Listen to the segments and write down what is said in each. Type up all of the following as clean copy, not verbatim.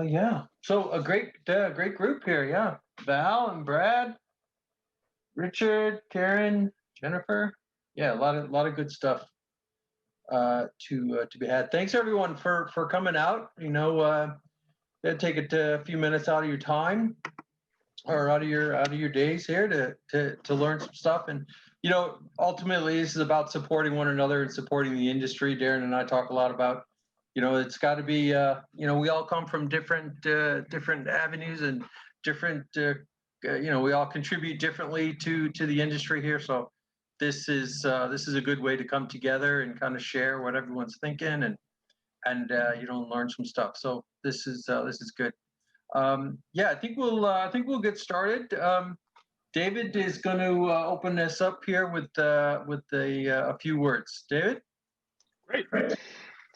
Yeah. So a great group here. Yeah. Val and Brad, Richard, Karen, Jennifer. Yeah, a lot of good stuff to be had. Thanks everyone for coming out. Take a few minutes out of your time or out of your days here to learn some stuff. And ultimately this is about supporting one another and supporting the industry. Darren and I talk a lot about, it's got to be, we all come from different avenues and different, we all contribute differently to the industry here. So this is a good way to come together and kind of share what everyone's thinking and learn some stuff. So this is good. Yeah, I think we'll get started. David is going to open this up here with a few words. David. Great.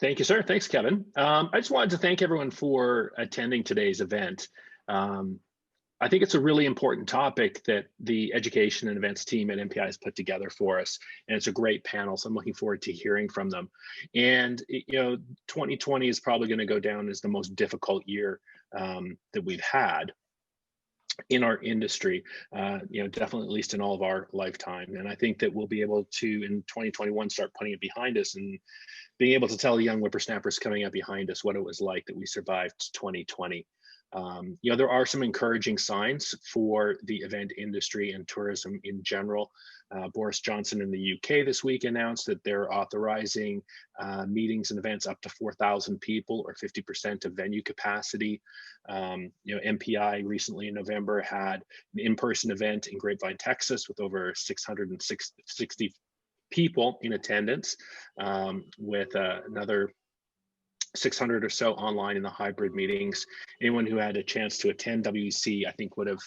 Thank you, sir. Thanks, Kevin. I just wanted to thank everyone for attending today's event. I think it's a really important topic that the education and events team at MPI has put together for us, and it's a great panel, so I'm looking forward to hearing from them. And 2020 is probably going to go down as the most difficult year that we've had in our industry, definitely at least in all of our lifetime. And I think that we'll be able to, in 2021, start putting it behind us and being able to tell the young whippersnappers coming up behind us what it was like that we survived 2020. There are some encouraging signs for the event industry and tourism in general. Boris Johnson in the UK this week announced that they're authorizing meetings and events up to 4,000 people or 50% of venue capacity. MPI recently in November had an in-person event in Grapevine, Texas with over 660 people in attendance, with another 600 or so online in the hybrid meetings. Anyone who had a chance to attend WEC, I think, would have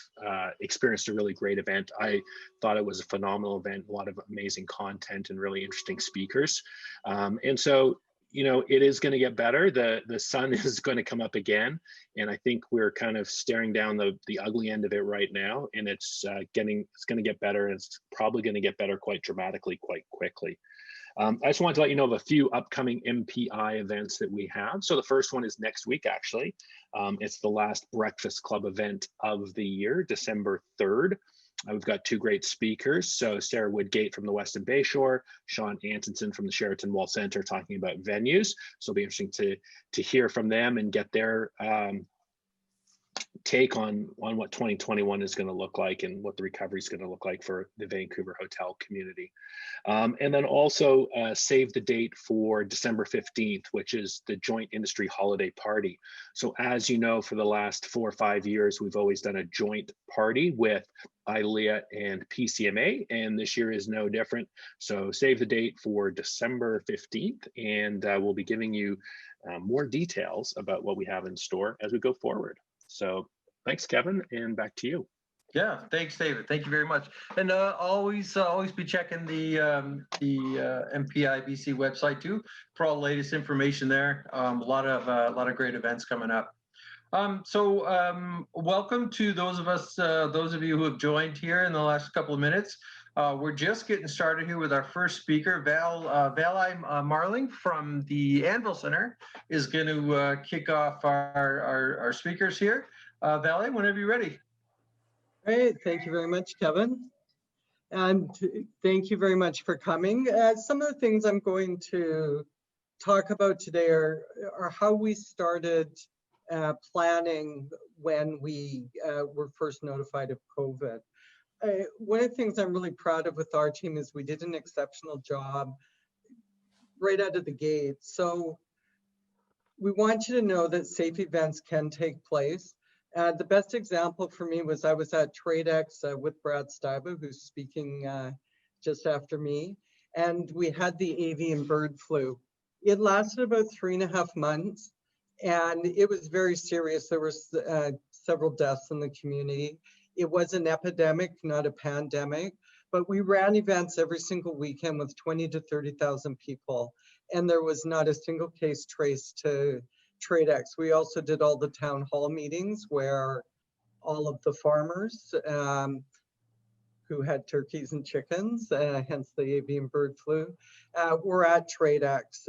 experienced a really great event. I thought it was a phenomenal event, a lot of amazing content and really interesting speakers. And so, it is going to get better. The sun is going to come up again. And I think we're kind of staring down the ugly end of it right now. And it's going to get better. And it's probably going to get better quite dramatically, quite quickly. I just wanted to let you know of a few upcoming MPI events that we have. So the first one is next week, actually. It's the last Breakfast Club event of the year, December 3rd. We've got two great speakers. So Sarah Woodgate from the Weston Bayshore, Sean Antonson from the Sheraton Wall Center talking about venues. So it'll be interesting to hear from them and get their take on what 2021 is going to look like and what the recovery is going to look like for the Vancouver hotel community. And then also save the date for December 15th, which is the joint industry holiday party. So as you know, for the last 4 or 5 years, we've always done a joint party with ILEA and PCMA, and this year is no different. So save the date for December 15th, and we'll be giving you more details about what we have in store as we go forward. So thanks, Kevin, and back to you. Yeah, thanks, David. Thank you very much. And always be checking the MPI BC website too for all the latest information there. A lot of great events coming up. Welcome to those of you who have joined here in the last couple of minutes. We're just getting started here with our first speaker, Val Marling from the Anvil Center is going to kick off our speakers here. Val, whenever you're ready. Great, thank you very much, Kevin. And thank you very much for coming. Some of the things I'm going to talk about today are how we started planning when we were first notified of COVID. One of the things I'm really proud of with our team is we did an exceptional job right out of the gate. So we want you to know that safe events can take place. The best example for me was I was at TradeX with Brad Stuyba, who's speaking just after me, and we had the avian bird flu. It lasted about 3.5 months, and it was very serious. There was several deaths in the community. It was an epidemic, not a pandemic, but we ran events every single weekend with 20 to 30,000 people, and there was not a single case traced to TradeX. We also did all the town hall meetings where all of the farmers who had turkeys and chickens, hence the avian bird flu. We're at TradeX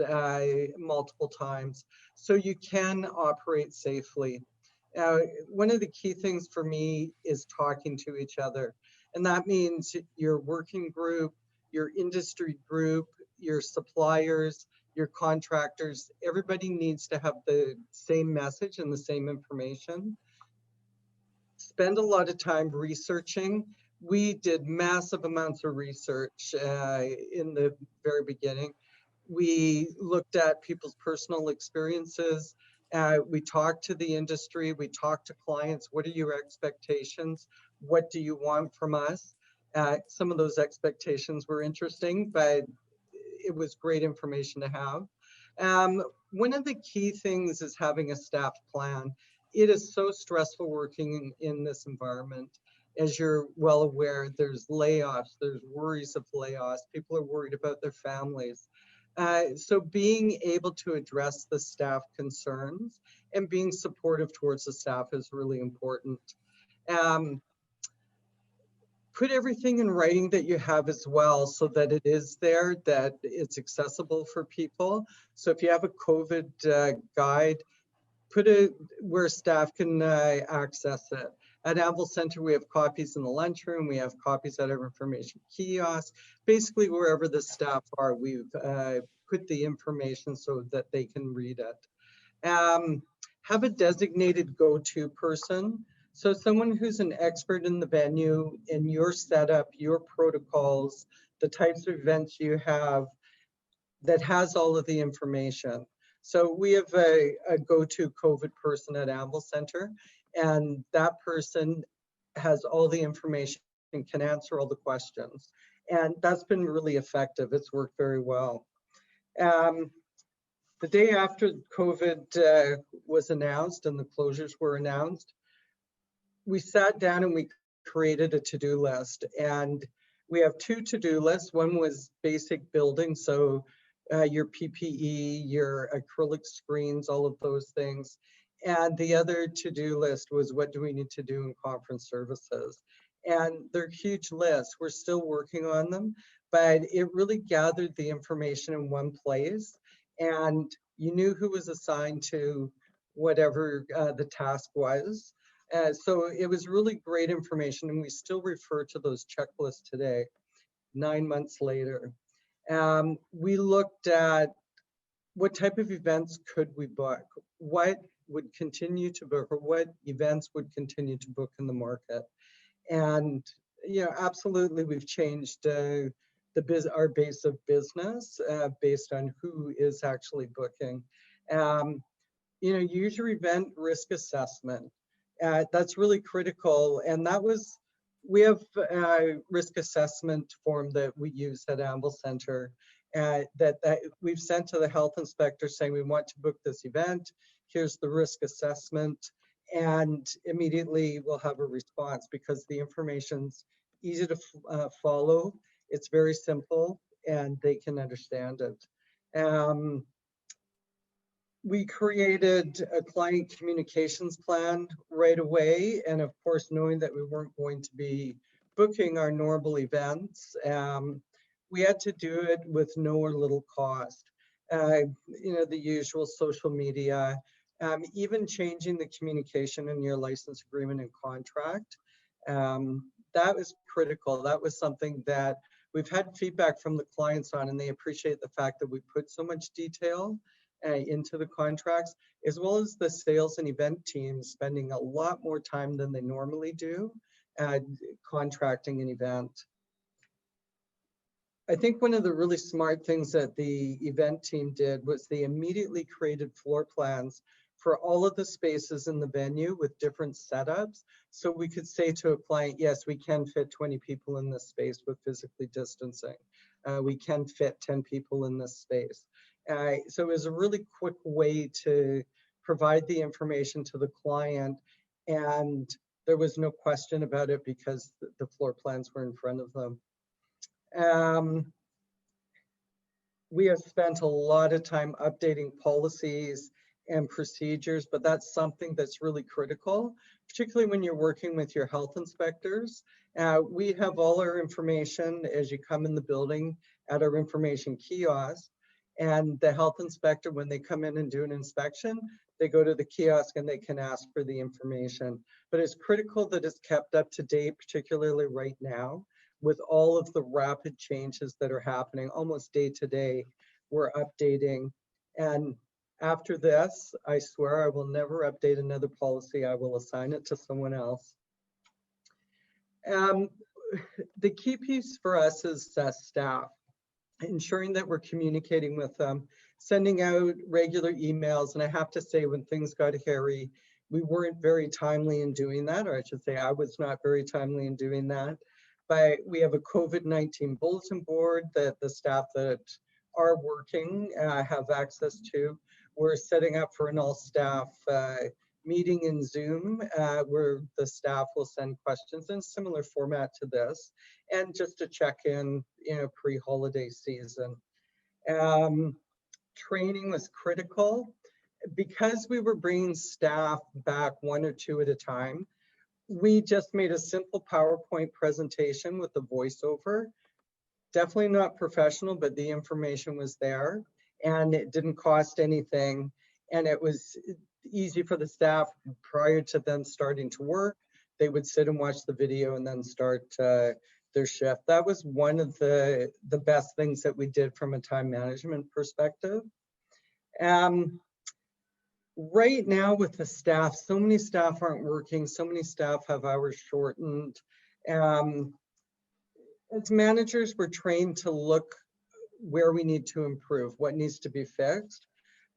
multiple times, so you can operate safely. One of the key things for me is talking to each other, and that means your working group, your industry group, your suppliers, your contractors. Everybody needs to have the same message and the same information. Spend a lot of time researching. We did massive amounts of research in the very beginning. We looked at people's personal experiences. We talked to the industry. We talked to clients. What are your expectations? What do you want from us? Some of those expectations were interesting, but it was great information to have. One of the key things is having a staff plan. It is so stressful working in this environment. As you're well aware, there's layoffs, there's worries of layoffs. People are worried about their families. So being able to address the staff concerns and being supportive towards the staff is really important. Put everything in writing that you have as well, so that it is there, that it's accessible for people. So if you have a COVID guide, put it where staff can access it. At Anvil Center, we have copies in the lunchroom. We have copies at our information kiosk. Basically, wherever the staff are, we've put the information so that they can read it. Have a designated go-to person. So someone who's an expert in the venue, in your setup, your protocols, the types of events you have, that has all of the information. So we have a go-to COVID person at Anvil Center, and that person has all the information and can answer all the questions. And that's been really effective. It's worked very well. The day after COVID was announced and the closures were announced, we sat down and we created a to-do list. And we have two to-do lists. One was basic building, so your PPE, your acrylic screens, all of those things. And the other to-do list was, what do we need to do in conference services? And they're huge lists. We're still working on them, but it really gathered the information in one place, and you knew who was assigned to whatever the task was. So it was really great information, and we still refer to those checklists today, 9 months later. We looked at what type of events could we book, what would continue to book, or what events would continue to book in the market. And absolutely, we've changed our base of business based on who is actually booking. Use your event risk assessment. That's really critical, and we have a risk assessment form that we use at Anvil Center that we've sent to the health inspector saying we want to book this event. Here's the risk assessment, and immediately we'll have a response because the information's easy to follow. It's very simple, and they can understand it. We created a client communications plan right away, and of course, knowing that we weren't going to be booking our normal events, we had to do it with no or little cost. The usual social media, even changing the communication in your license agreement and contract. That was critical. That was something that we've had feedback from the clients on, and they appreciate the fact that we put so much detail into the contracts, as well as the sales and event teams spending a lot more time than they normally do contracting an event. I think one of the really smart things that the event team did was they immediately created floor plans for all of the spaces in the venue with different setups. So we could say to a client, yes, we can fit 20 people in this space with physically distancing. We can fit 10 people in this space. So it was a really quick way to provide the information to the client, and there was no question about it because the floor plans were in front of them. We have spent a lot of time updating policies and procedures, but that's something that's really critical, particularly when you're working with your health inspectors. We have all our information as you come in the building at our information kiosk, and the health inspector, when they come in and do an inspection, they go to the kiosk and they can ask for the information. But it's critical that it's kept up to date, particularly right now, with all of the rapid changes that are happening almost day to day. We're updating. And after this, I swear I will never update another policy. I will assign it to someone else. The key piece for us is staff, ensuring that we're communicating with them, sending out regular emails. And I have to say, when things got hairy, we weren't very timely in doing that, or I should say I was not very timely in doing that. But we have a COVID-19 bulletin board that the staff that are working have access to. We're setting up for an all-staff meeting in Zoom where the staff will send questions in similar format to this, and just to check in, pre-holiday season. Training was critical. Because we were bringing staff back one or two at a time, we just made a simple PowerPoint presentation with the voiceover. Definitely not professional, but the information was there and it didn't cost anything. And it was easy for the staff prior to them starting to work. They would sit and watch the video and then start their shift. That was one of the best things that we did from a time management perspective. Right now with the staff, so many staff aren't working, so many staff have hours shortened. As managers, we're trained to look where we need to improve, what needs to be fixed.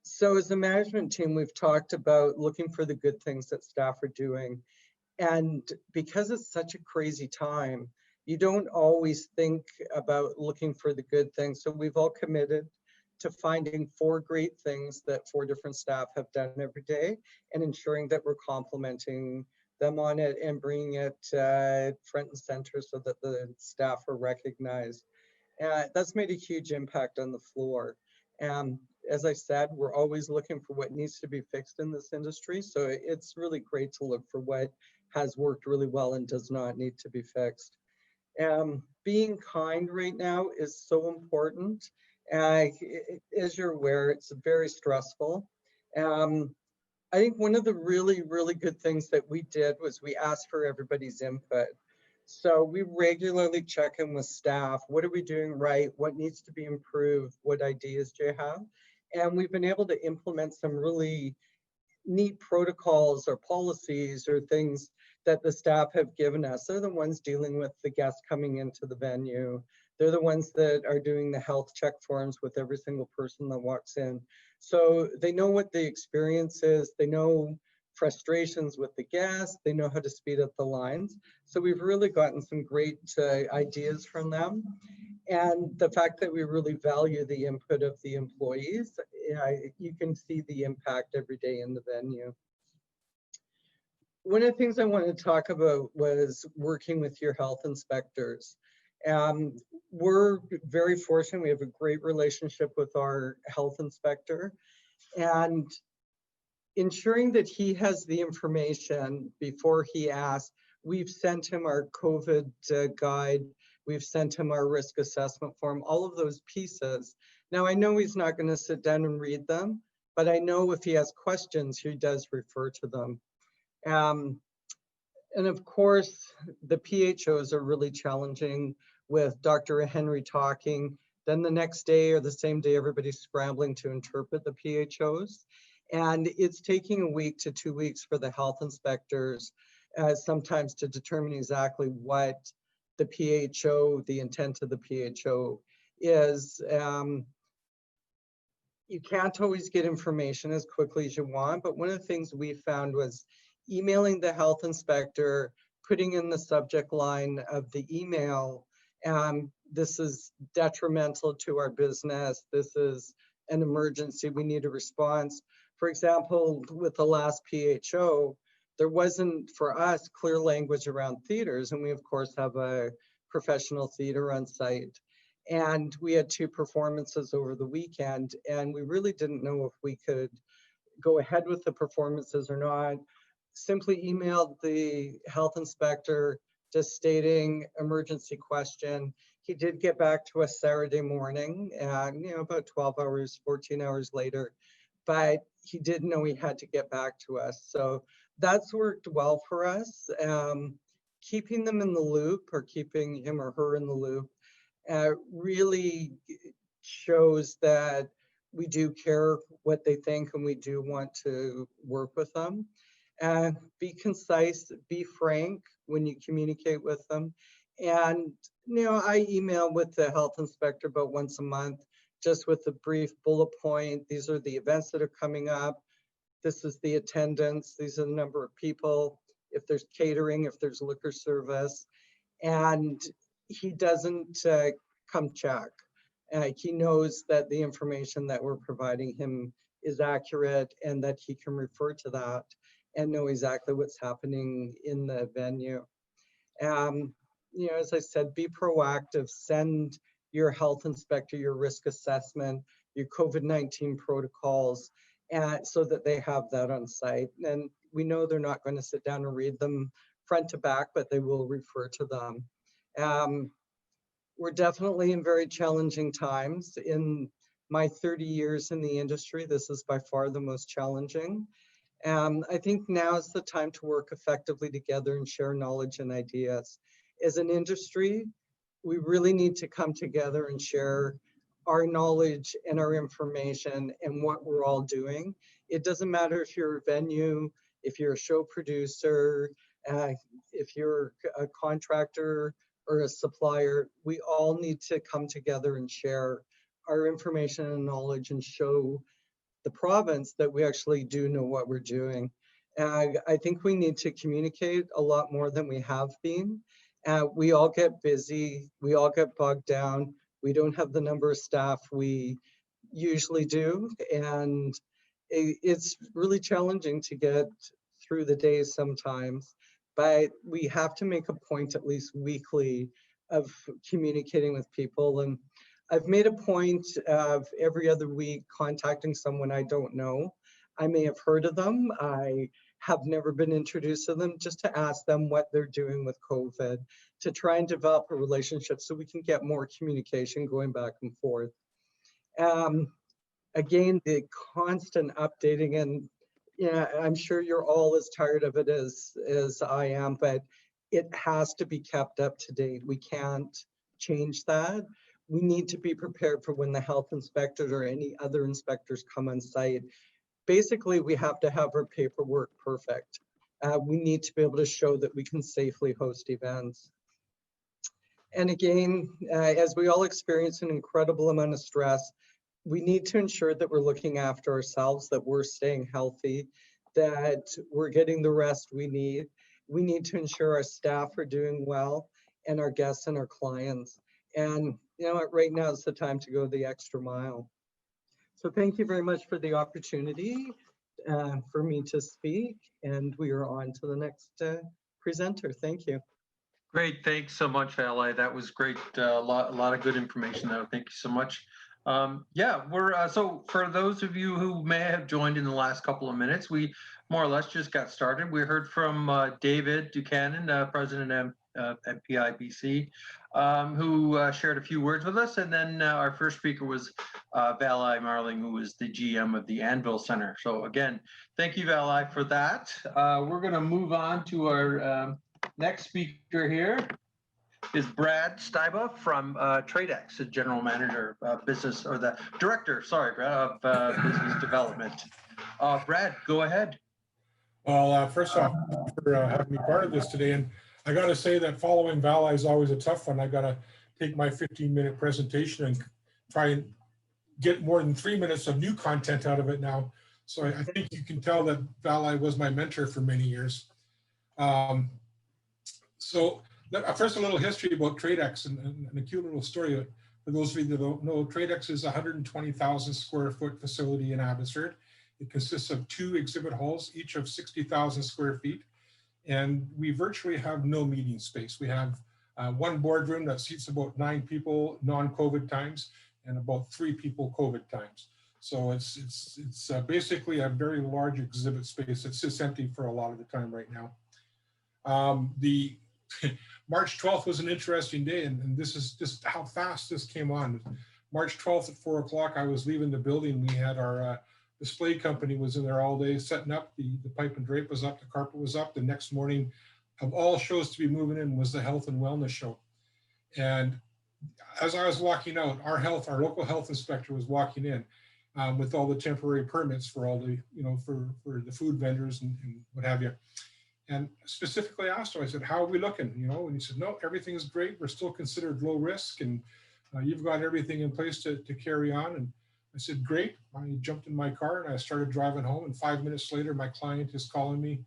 So as a management team, we've talked about looking for the good things that staff are doing. And because it's such a crazy time, you don't always think about looking for the good things. So we've all committed to finding 4 great things that 4 different staff have done every day and ensuring that we're complimenting them on it and bringing it front and center so that the staff are recognized. That's made a huge impact on the floor. As I said, we're always looking for what needs to be fixed in this industry. So it's really great to look for what has worked really well and does not need to be fixed. Being kind right now is so important. As you're aware, it's very stressful. I think one of the really, really good things that we did was we asked for everybody's input. So we regularly check in with staff. What are we doing right? What needs to be improved? What ideas do you have? And we've been able to implement some really neat protocols or policies or things that the staff have given us. They're the ones dealing with the guests coming into the venue. They're the ones that are doing the health check forms with every single person that walks in. So they know what the experience is. They know frustrations with the guests. They know how to speed up the lines. So we've really gotten some great ideas from them. And the fact that we really value the input of the employees, you can see the impact every day in the venue. One of the things I wanted to talk about was working with your health inspectors. We're very fortunate. We have a great relationship with our health inspector, and ensuring that he has the information before he asks. We've sent him our COVID guide. We've sent him our risk assessment form, all of those pieces. Now, I know he's not going to sit down and read them, but I know if he has questions, he does refer to them. And of course, the PHOs are really challenging with Dr. Henry talking. Then the next day or the same day, everybody's scrambling to interpret the PHOs. And it's taking a week to 2 weeks for the health inspectors sometimes to determine exactly what the PHO, the intent of the PHO is. You can't always get information as quickly as you want, but one of the things we found was emailing the health inspector, putting in the subject line of the email, this is detrimental to our business, this is an emergency, we need a response. For example, with the last PHO, there wasn't, for us, clear language around theaters, and we of course have a professional theater on site. And we had 2 performances over the weekend, and we really didn't know if we could go ahead with the performances or not, simply emailed the health inspector just stating emergency question. He did get back to us Saturday morning, and about 12 hours, 14 hours later, but he did know he had to get back to us. So that's worked well for us. Keeping them in the loop, or keeping him or her in the loop, really shows that we do care what they think, and we do want to work with them. Be concise, be frank when you communicate with them. And, I email with the health inspector about once a month, just with a brief bullet point. These are the events that are coming up. This is the attendance. These are the number of people. If there's catering, if there's liquor service. And he doesn't come check. He knows that the information that we're providing him is accurate, and that he can refer to that and know exactly what's happening in the venue. As I said, be proactive. Send your health inspector your risk assessment, your COVID-19 protocols, so that they have that on site. And we know they're not going to sit down and read them front to back, but they will refer to them. We're definitely in very challenging times. In my 30 years in the industry, this is by far the most challenging. I think now is the time to work effectively together and share knowledge and ideas. As an industry, we really need to come together and share our knowledge and our information and what we're all doing. It doesn't matter if you're a venue, if you're a show producer, if you're a contractor or a supplier. We all need to come together and share our information and knowledge, and show the province that we actually do know what we're doing. I think we need to communicate a lot more than we have been. We all get busy, we all get bogged down. We don't have the number of staff we usually do, and it's really challenging to get through the days sometimes. But we have to make a point, at least weekly, of communicating with people. And I've made a point of every other week contacting someone I don't know. I may have heard of them, I have never been introduced to them, just to ask them what they're doing with COVID, to try and develop a relationship so we can get more communication going back and forth. Again, the constant updating, and I'm sure you're all as tired of it as I am, but it has to be kept up to date. We can't change that. We need to be prepared for when the health inspectors or any other inspectors come on site. Basically, we have to have our paperwork perfect. We need to be able to show that we can safely host events. And again, as we all experience an incredible amount of stress, we need to ensure that we're looking after ourselves, that we're staying healthy, that we're getting the rest we need. We need to ensure our staff are doing well, and our guests and our clients. And right now is the time to go the extra mile. So thank you very much for the opportunity for me to speak, and we are on to the next presenter. Thank you. Great, thanks so much, Valet. That was great. A lot of good information there. Thank you so much. Yeah, we're so for those of you who may have joined in the last couple of minutes, we more or less just got started. We heard from David Buchanan, president at PIBC, who shared a few words with us, and then our first speaker was Valet Marling, who is the GM of the Anvil Center. So again, thank you, Valet, for that. We're going to move on to our next speaker here. Is Brad Steiba from TradeX, the general manager of business, or the director, sorry, of business development. Brad, go ahead. Well, first off, thanks for having me part of this today. And I got to say that following Valet is always a tough one. I got to take my 15-minute presentation and try and get more than 3 minutes of new content out of it now. So I think you can tell that Valet was my mentor for many years. So first, a little history about TradeX and a cute little story. For those of you that don't know, TradeX is a 120,000 square foot facility in Abbotsford. It consists of 2 exhibit halls, each of 60,000 square feet. And we virtually have no meeting space. We have 1 boardroom that seats about 9 people non-COVID times, and about 3 people COVID times. So it's basically a very large exhibit space that sits empty for a lot of the time right now. The March 12th was an interesting day, and this is just how fast this came on. March 12th at 4 o'clock, I was leaving the building. We had our display company was in there all day setting up. The pipe and drape was up, the carpet was up. The next morning, of all shows to be moving in, was the health and wellness show. And as I was walking out, our local health inspector was walking in with all the temporary permits for all the, for the food vendors and what have you. And specifically asked him, I said, how are we looking? And he said, no, everything's great. We're still considered low risk, and you've got everything in place to carry on. And I said, great. I jumped in my car and I started driving home. And 5 minutes later, my client is calling me.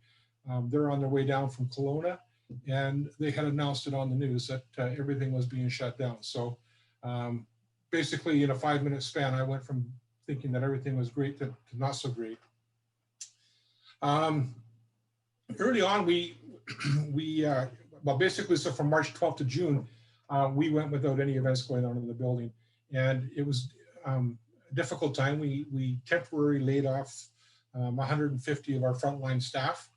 They're on their way down from Kelowna, and they had announced it on the news that everything was being shut down. So basically, in a 5-minute span, I went from thinking that everything was great to not so great. Early on, well, basically, so from March 12th to June, we went without any events going on in the building. And it was a difficult time. We temporarily laid off 150 of our frontline staff,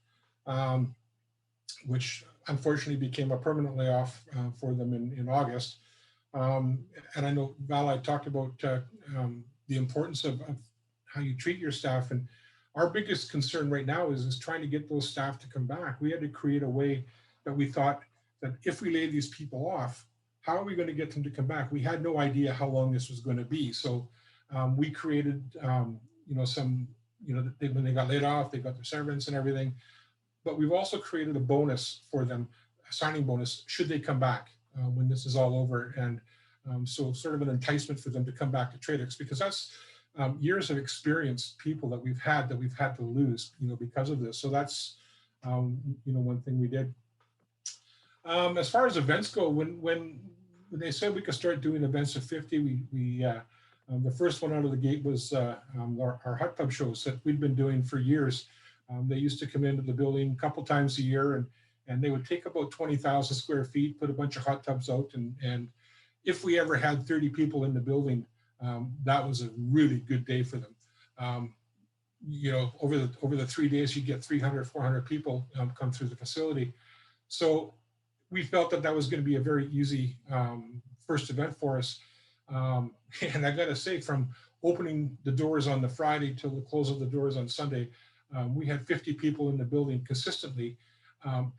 which unfortunately became a permanent layoff for them in August. And I know Val, I talked about the importance of how you treat your staff. And our biggest concern right now is trying to get those staff to come back. We had to create a way that we thought that if we laid these people off, how are we going to get them to come back? We had no idea how long this was going to be. So we created, when they got laid off, they got their severance and everything. But we've also created a bonus for them, a signing bonus, should they come back when this is all over. And so sort of an enticement for them to come back to TradeX, because that's years of experienced people that we've had to lose, because of this. So that's, one thing we did. As far as events go, when they said we could start doing events of 50, the first one out of the gate was our hot tub shows that we'd been doing for years. They used to come into the building a couple times a year, and they would take about 20,000 square feet, put a bunch of hot tubs out, and if we ever had 30 people in the building, that was a really good day for them. Over the 3 days, you get 300, 400 people come through the facility. So we felt that was going to be a very easy first event for us. And I got to say, from opening the doors on the Friday till the close of the doors on Sunday, we had 50 people in the building consistently,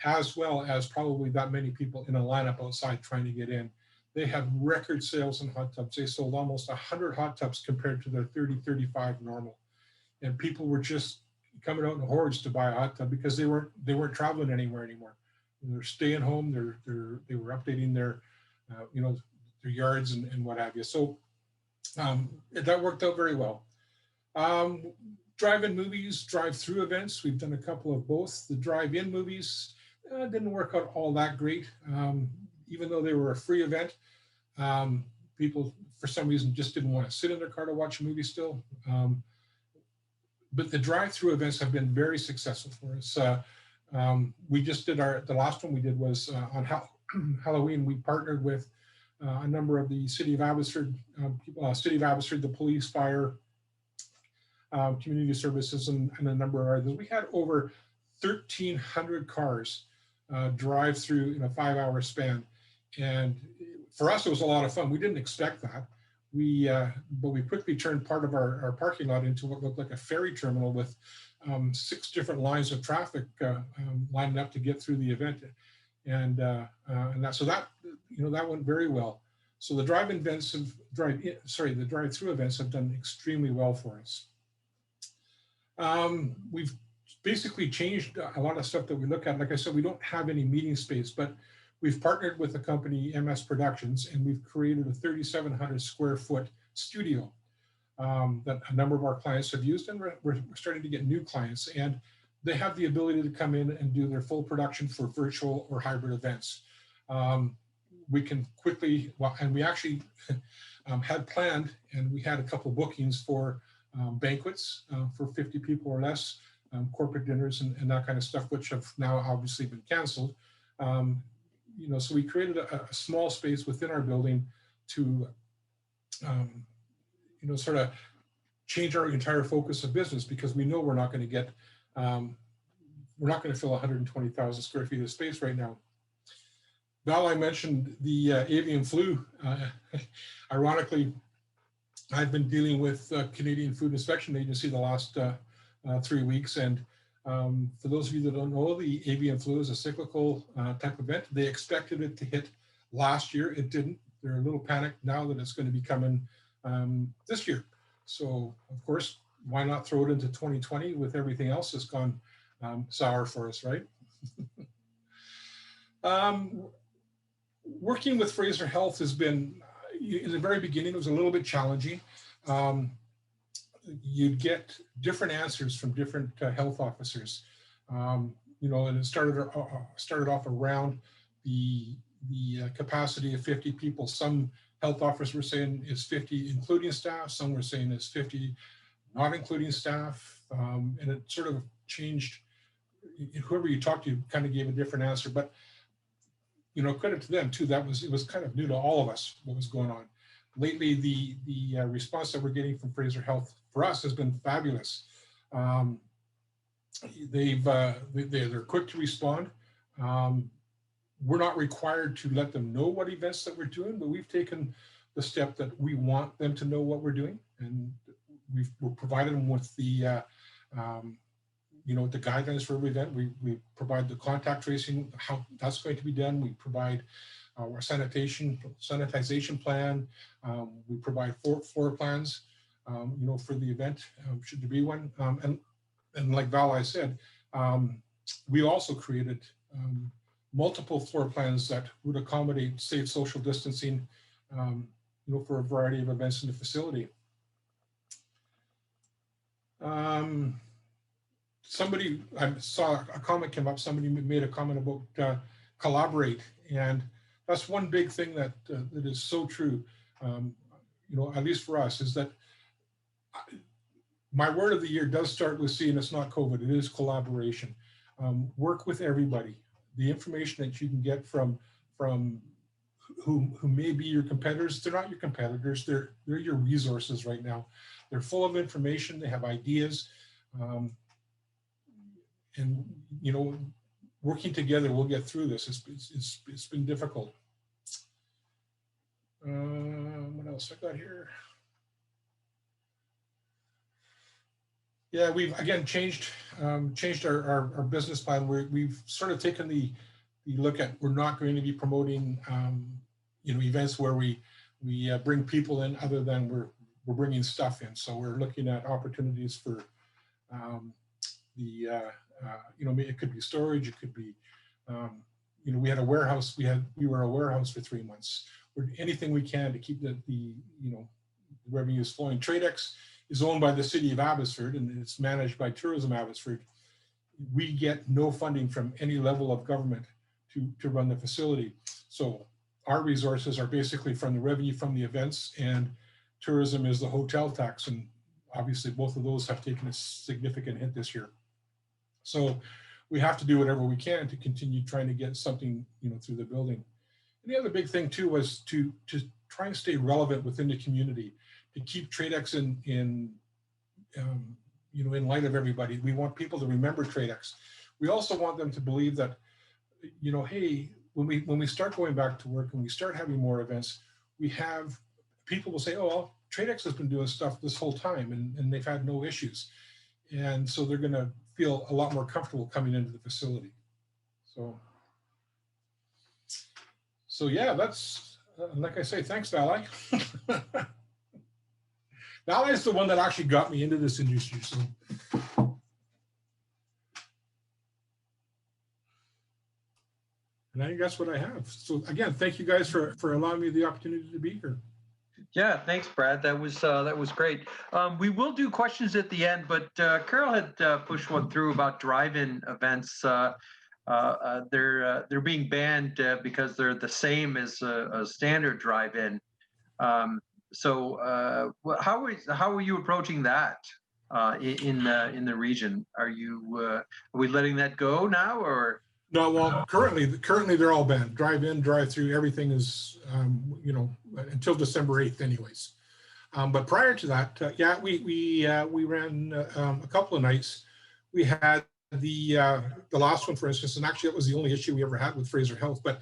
as well as probably that many people in a lineup outside trying to get in. They had record sales in hot tubs. They sold almost 100 hot tubs compared to their 30, 35 normal. And people were just coming out in hordes to buy a hot tub because they weren't traveling anywhere anymore. They're staying home. They were updating their their yards and what have you. So that worked out very well. Drive-in movies, drive-through events. We've done a couple of both. The drive-in movies didn't work out all that great. Even though they were a free event, people for some reason just didn't want to sit in their car to watch a movie still. But the drive-through events have been very successful for us. We just did the last one we did was on Halloween. We partnered with a number of the City of Abbotsford, the police, fire, community services, and a number of others. We had over 1,300 cars drive through in a 5-hour span. And for us, it was a lot of fun. We didn't expect that. But we quickly turned part of our parking lot into what looked like a ferry terminal with 6 different lines of traffic lining up to get through the event. And that went very well. So the the drive-through events have done extremely well for us. We've basically changed a lot of stuff that we look at. Like I said, we don't have any meeting space, but we've partnered with the company MS Productions, and we've created a 3,700 square foot studio that a number of our clients have used, and we're starting to get new clients, and they have the ability to come in and do their full production for virtual or hybrid events. We can quickly, and we actually had planned, and we had a couple of bookings for banquets for 50 people or less, corporate dinners and that kind of stuff, which have now obviously been canceled. So we created a small space within our building to, sort of change our entire focus of business, because we know we're not going to get, we're not going to fill 120,000 square feet of space right now. Val, I mentioned the avian flu. Ironically, I've been dealing with Canadian Food Inspection Agency the last 3 weeks. And for those of you that don't know, the avian flu is a cyclical type event. They expected it to hit last year. It didn't. They're a little panicked now that it's going to be coming this year. So, of course, why not throw it into 2020 with everything else that's gone sour for us, right? Working with Fraser Health has been, in the very beginning, it was a little bit challenging. You'd get different answers from different health officers, and it started off around the capacity of 50 people. Some health officers were saying it's 50 including staff. Some were saying it's 50 not including staff, and it sort of changed. Whoever you talked to kind of gave a different answer, but credit to them too. It was kind of new to all of us what was going on. Lately, the response that we're getting from Fraser Health for us has been fabulous. They're quick to respond. We're not required to let them know what events that we're doing, but we've taken the step that we want them to know what we're doing, and we're provided them with the the guidelines for every event. We provide the contact tracing, how that's going to be done. We provide our sanitization plan. We provide floor plans, for the event, should there be one. And like Val, I said, we also created multiple floor plans that would accommodate safe social distancing, for a variety of events in the facility. I saw a comment came up, somebody made a comment about collaborate, and that's one big thing that is so true, at least for us, is that my word of the year does start with C, and it's not COVID, it is collaboration. Work with everybody. The information that you can get from who may be your competitors, they're not your competitors, they're your resources right now. They're full of information, they have ideas. And working together, we'll get through this. It's been difficult. What else I got here? Yeah, we've again changed our business plan. We've sort of taken the look at, we're not going to be promoting events where we bring people in other than we're bringing stuff in. So we're looking at opportunities for it could be storage, it could be, we had a warehouse, we were a warehouse for 3 months. Anything we can to keep the revenues flowing. TradeX is owned by the city of Abbotsford, and it's managed by Tourism Abbotsford. We get no funding from any level of government to run the facility. So our resources are basically from the revenue from the events, and tourism is the hotel tax. And obviously both of those have taken a significant hit this year. So we have to do whatever we can to continue trying to get something, through the building. And the other big thing too was to try and stay relevant within the community, to keep TradeX in light of everybody. We want people to remember TradeX. We also want them to believe that, hey, when we start going back to work and we start having more events, we have people will say, oh, well, TradeX has been doing stuff this whole time and they've had no issues. And so they're going to feel a lot more comfortable coming into the facility. So yeah, that's, like I say, thanks, Vali. Vali is the one that actually got me into this industry. So. And I think that's what I have. So again, thank you guys for allowing me the opportunity to be here. Yeah, thanks, Brad. That was great. We will do questions at the end, but Carol had pushed one through about drive-in events. They're being banned because they're the same as a standard drive-in. So how are you approaching that in the region? Are we letting that go now, or? No, well, currently they're all banned. Drive-in, drive-through, everything is, until December 8th anyways. But prior to that, yeah, we ran a couple of nights. We had the last one, for instance, and actually that was the only issue we ever had with Fraser Health. But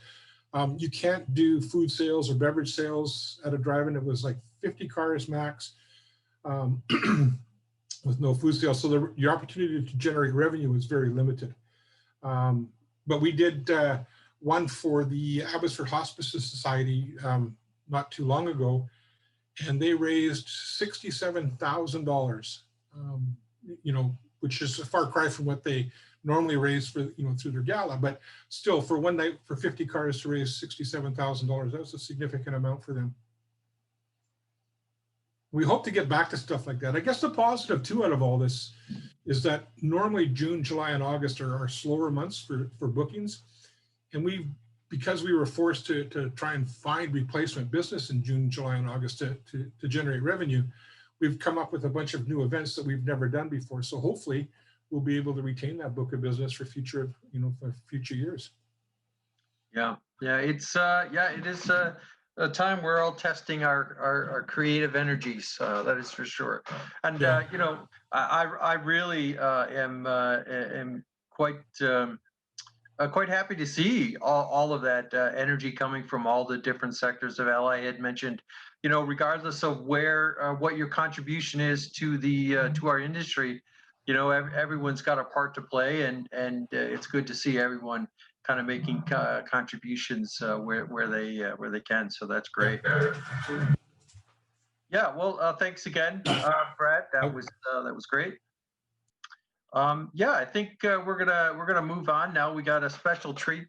you can't do food sales or beverage sales at a drive-in. It was like 50 cars max with no food sales. So your opportunity to generate revenue was very limited. But we did one for the Abbotsford Hospice Society not too long ago, and they raised $67,000, you know, which is a far cry from what they normally raise for, you know, through their gala. But still, for one night, for 50 cars to raise $67,000, that was a significant amount for them. We hope to get back to stuff like that. I guess the positive too out of all this is that normally June, July, and August are slower months for bookings. And because we were forced to try and find replacement business in June, July, and August to generate revenue, we've come up with a bunch of new events that we've never done before. So hopefully we'll be able to retain that book of business for future, you know, for future years. Yeah, it is a time we're all testing our creative energies. That is for sure. And Yeah. you know, I really am quite happy to see all of that energy coming from all the different sectors of LA. I had mentioned, you know, regardless of where what your contribution is to the to our industry, you know, everyone's got a part to play, and it's good to see everyone kind of making contributions where they can. So that's great. Yeah. Well, thanks again, Brad. That was great. Yeah, I think we're gonna move on now. We got a special treat,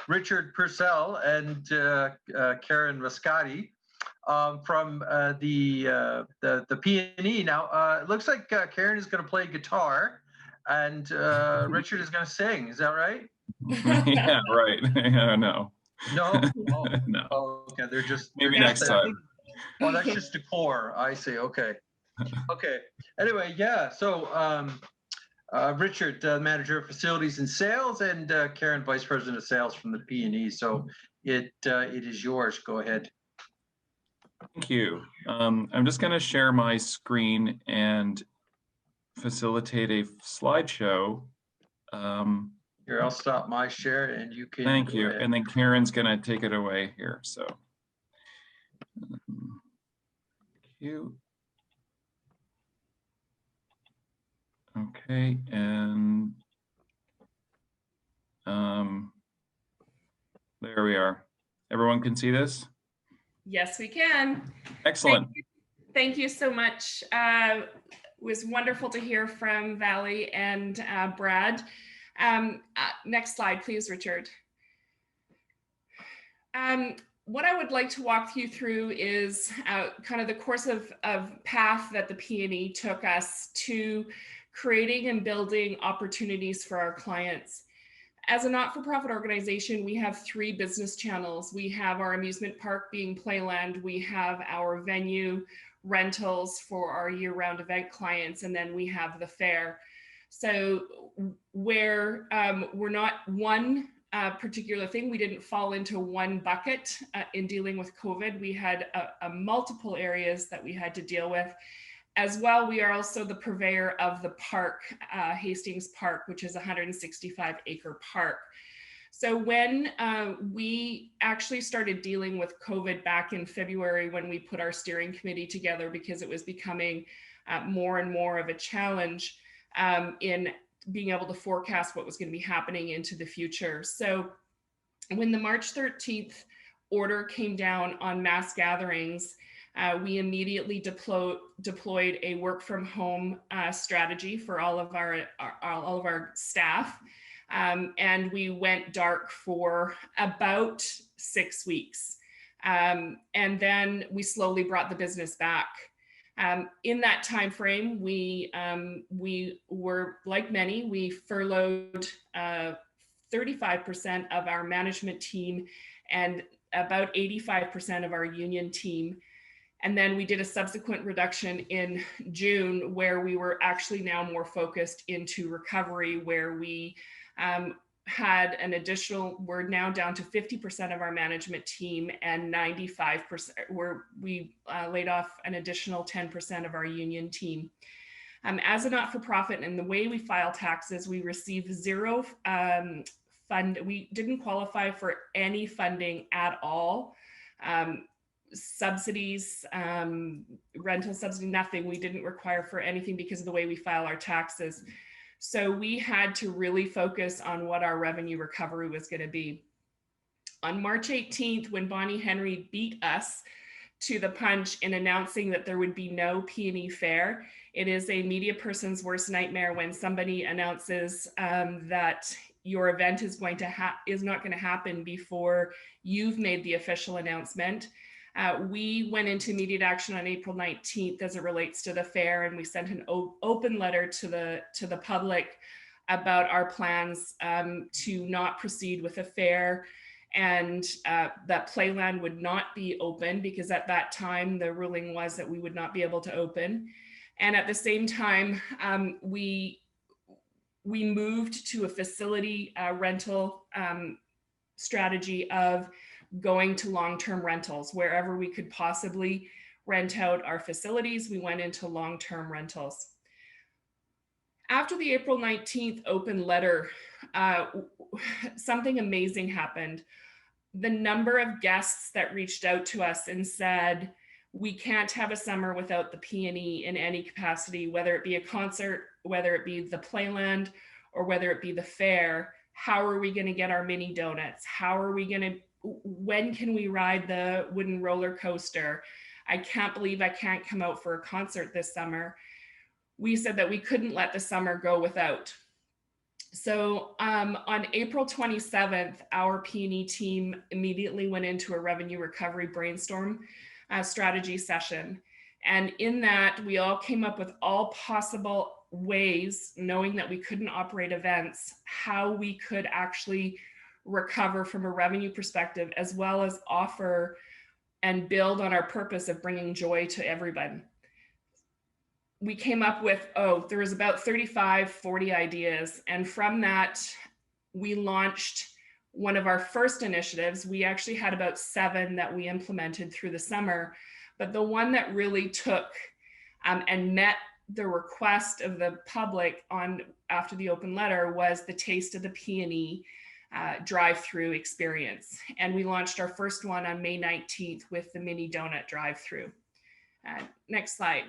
Richard Purcell and Karen Mascati from the P&E. Now, it looks like Karen is going to play guitar, and Richard is going to sing. Is that right? Yeah, right. No. No. Oh, No. oh, okay, they're just Maybe next time. Oh, that's just decor. I see. Okay. Okay. Anyway, yeah. So. Richard, manager of facilities and sales, and Karen, vice president of sales from the P&E. So it is yours. Go ahead. Thank you. I'm just going to share my screen and facilitate a slideshow. Here, I'll stop my share, and you can. Thank you. And then Karen's going to take it away here. So, cute. Okay, and there we are. Everyone can see this? Yes, we can. Excellent. Thank you so much. It was wonderful to hear from Valley and Brad. Next slide, please, Richard. What I would like to walk you through is kind of the course of path that the P&E took us to creating and building opportunities for our clients. As a not-for-profit organization, we have 3 business channels. We have our amusement park being Playland, we have our venue rentals for our year-round event clients, and then we have the fair. So where we're not one particular thing, we didn't fall into one bucket in dealing with COVID. We had multiple areas that we had to deal with. As well, we are also the purveyor of the park, Hastings Park, which is a 165-acre park. So when we actually started dealing with COVID back in February, when we put our steering committee together, because it was becoming more and more of a challenge in being able to forecast what was going to be happening into the future. So when the March 13th order came down on mass gatherings, we immediately deployed a work from home strategy for all of our staff. And we went dark for about 6 weeks. And then we slowly brought the business back. In that time frame, we were, like many, we furloughed 35% of our management team and about 85% of our union team. And then we did a subsequent reduction in June, where we were actually now more focused into recovery, where we had an additional, we're now down to 50% of our management team, and 95%, we laid off an additional 10% of our union team. As a not-for-profit, and the way we file taxes, we receive zero we didn't qualify for any funding at all. Subsidies, rental subsidy, nothing. We didn't require for anything because of the way we file our taxes. So we had to really focus on what our revenue recovery was going to be. On March 18th, when Bonnie Henry beat us to the punch in announcing that there would be no P&E fair, it is a media person's worst nightmare when somebody announces that your event is not going to happen before you've made the official announcement. We went into immediate action on April 19th as it relates to the fair, and we sent an open letter to the public about our plans to not proceed with the fair, and that Playland would not be open, because at that time the ruling was that we would not be able to open. And at the same time, we moved to a facility rental strategy of going to long-term rentals. Wherever we could possibly rent out our facilities, we went into long-term rentals. After the April 19th open letter, something amazing happened. The number of guests that reached out to us and said, we can't have a summer without the P&E in any capacity, whether it be a concert, whether it be the Playland, or whether it be the fair. How are we going to get our mini donuts? When can we ride the wooden roller coaster? I can't believe I can't come out for a concert this summer. We said that we couldn't let the summer go without. So on April 27th, our P&E team immediately went into a revenue recovery brainstorm strategy session. And in that, we all came up with all possible ways, knowing that we couldn't operate events, how we could actually recover from a revenue perspective, as well as offer and build on our purpose of bringing joy to everybody. We came up with, there was about 35, 40 ideas. And from that, we launched one of our first initiatives. We actually had about 7 that we implemented through the summer, but the one that really took and met the request of the public after the open letter was the Taste of the P&E drive-through experience. And we launched our first one on May 19th with the mini donut drive-through. Next slide.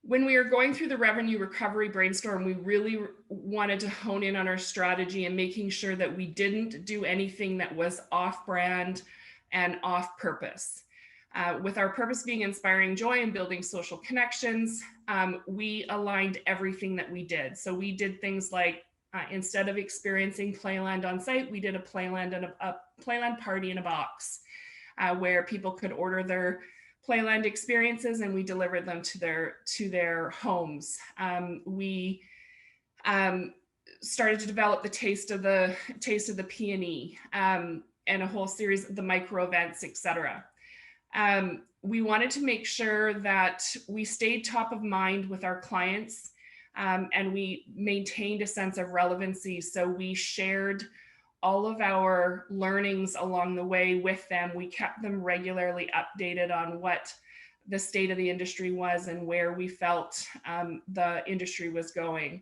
When we were going through the revenue recovery brainstorm, we really wanted to hone in on our strategy and making sure that we didn't do anything that was off-brand and off-purpose. With our purpose being inspiring joy and building social connections, we aligned everything that we did. So we did things like, instead of experiencing Playland on site, we did a Playland party in a box, where people could order their Playland experiences and we delivered them to their homes. We started to develop the taste of the P&E and a whole series of the micro events, etc. We wanted to make sure that we stayed top of mind with our clients, and we maintained a sense of relevancy. So we shared all of our learnings along the way with them. We kept them regularly updated on what the state of the industry was and where we felt the industry was going.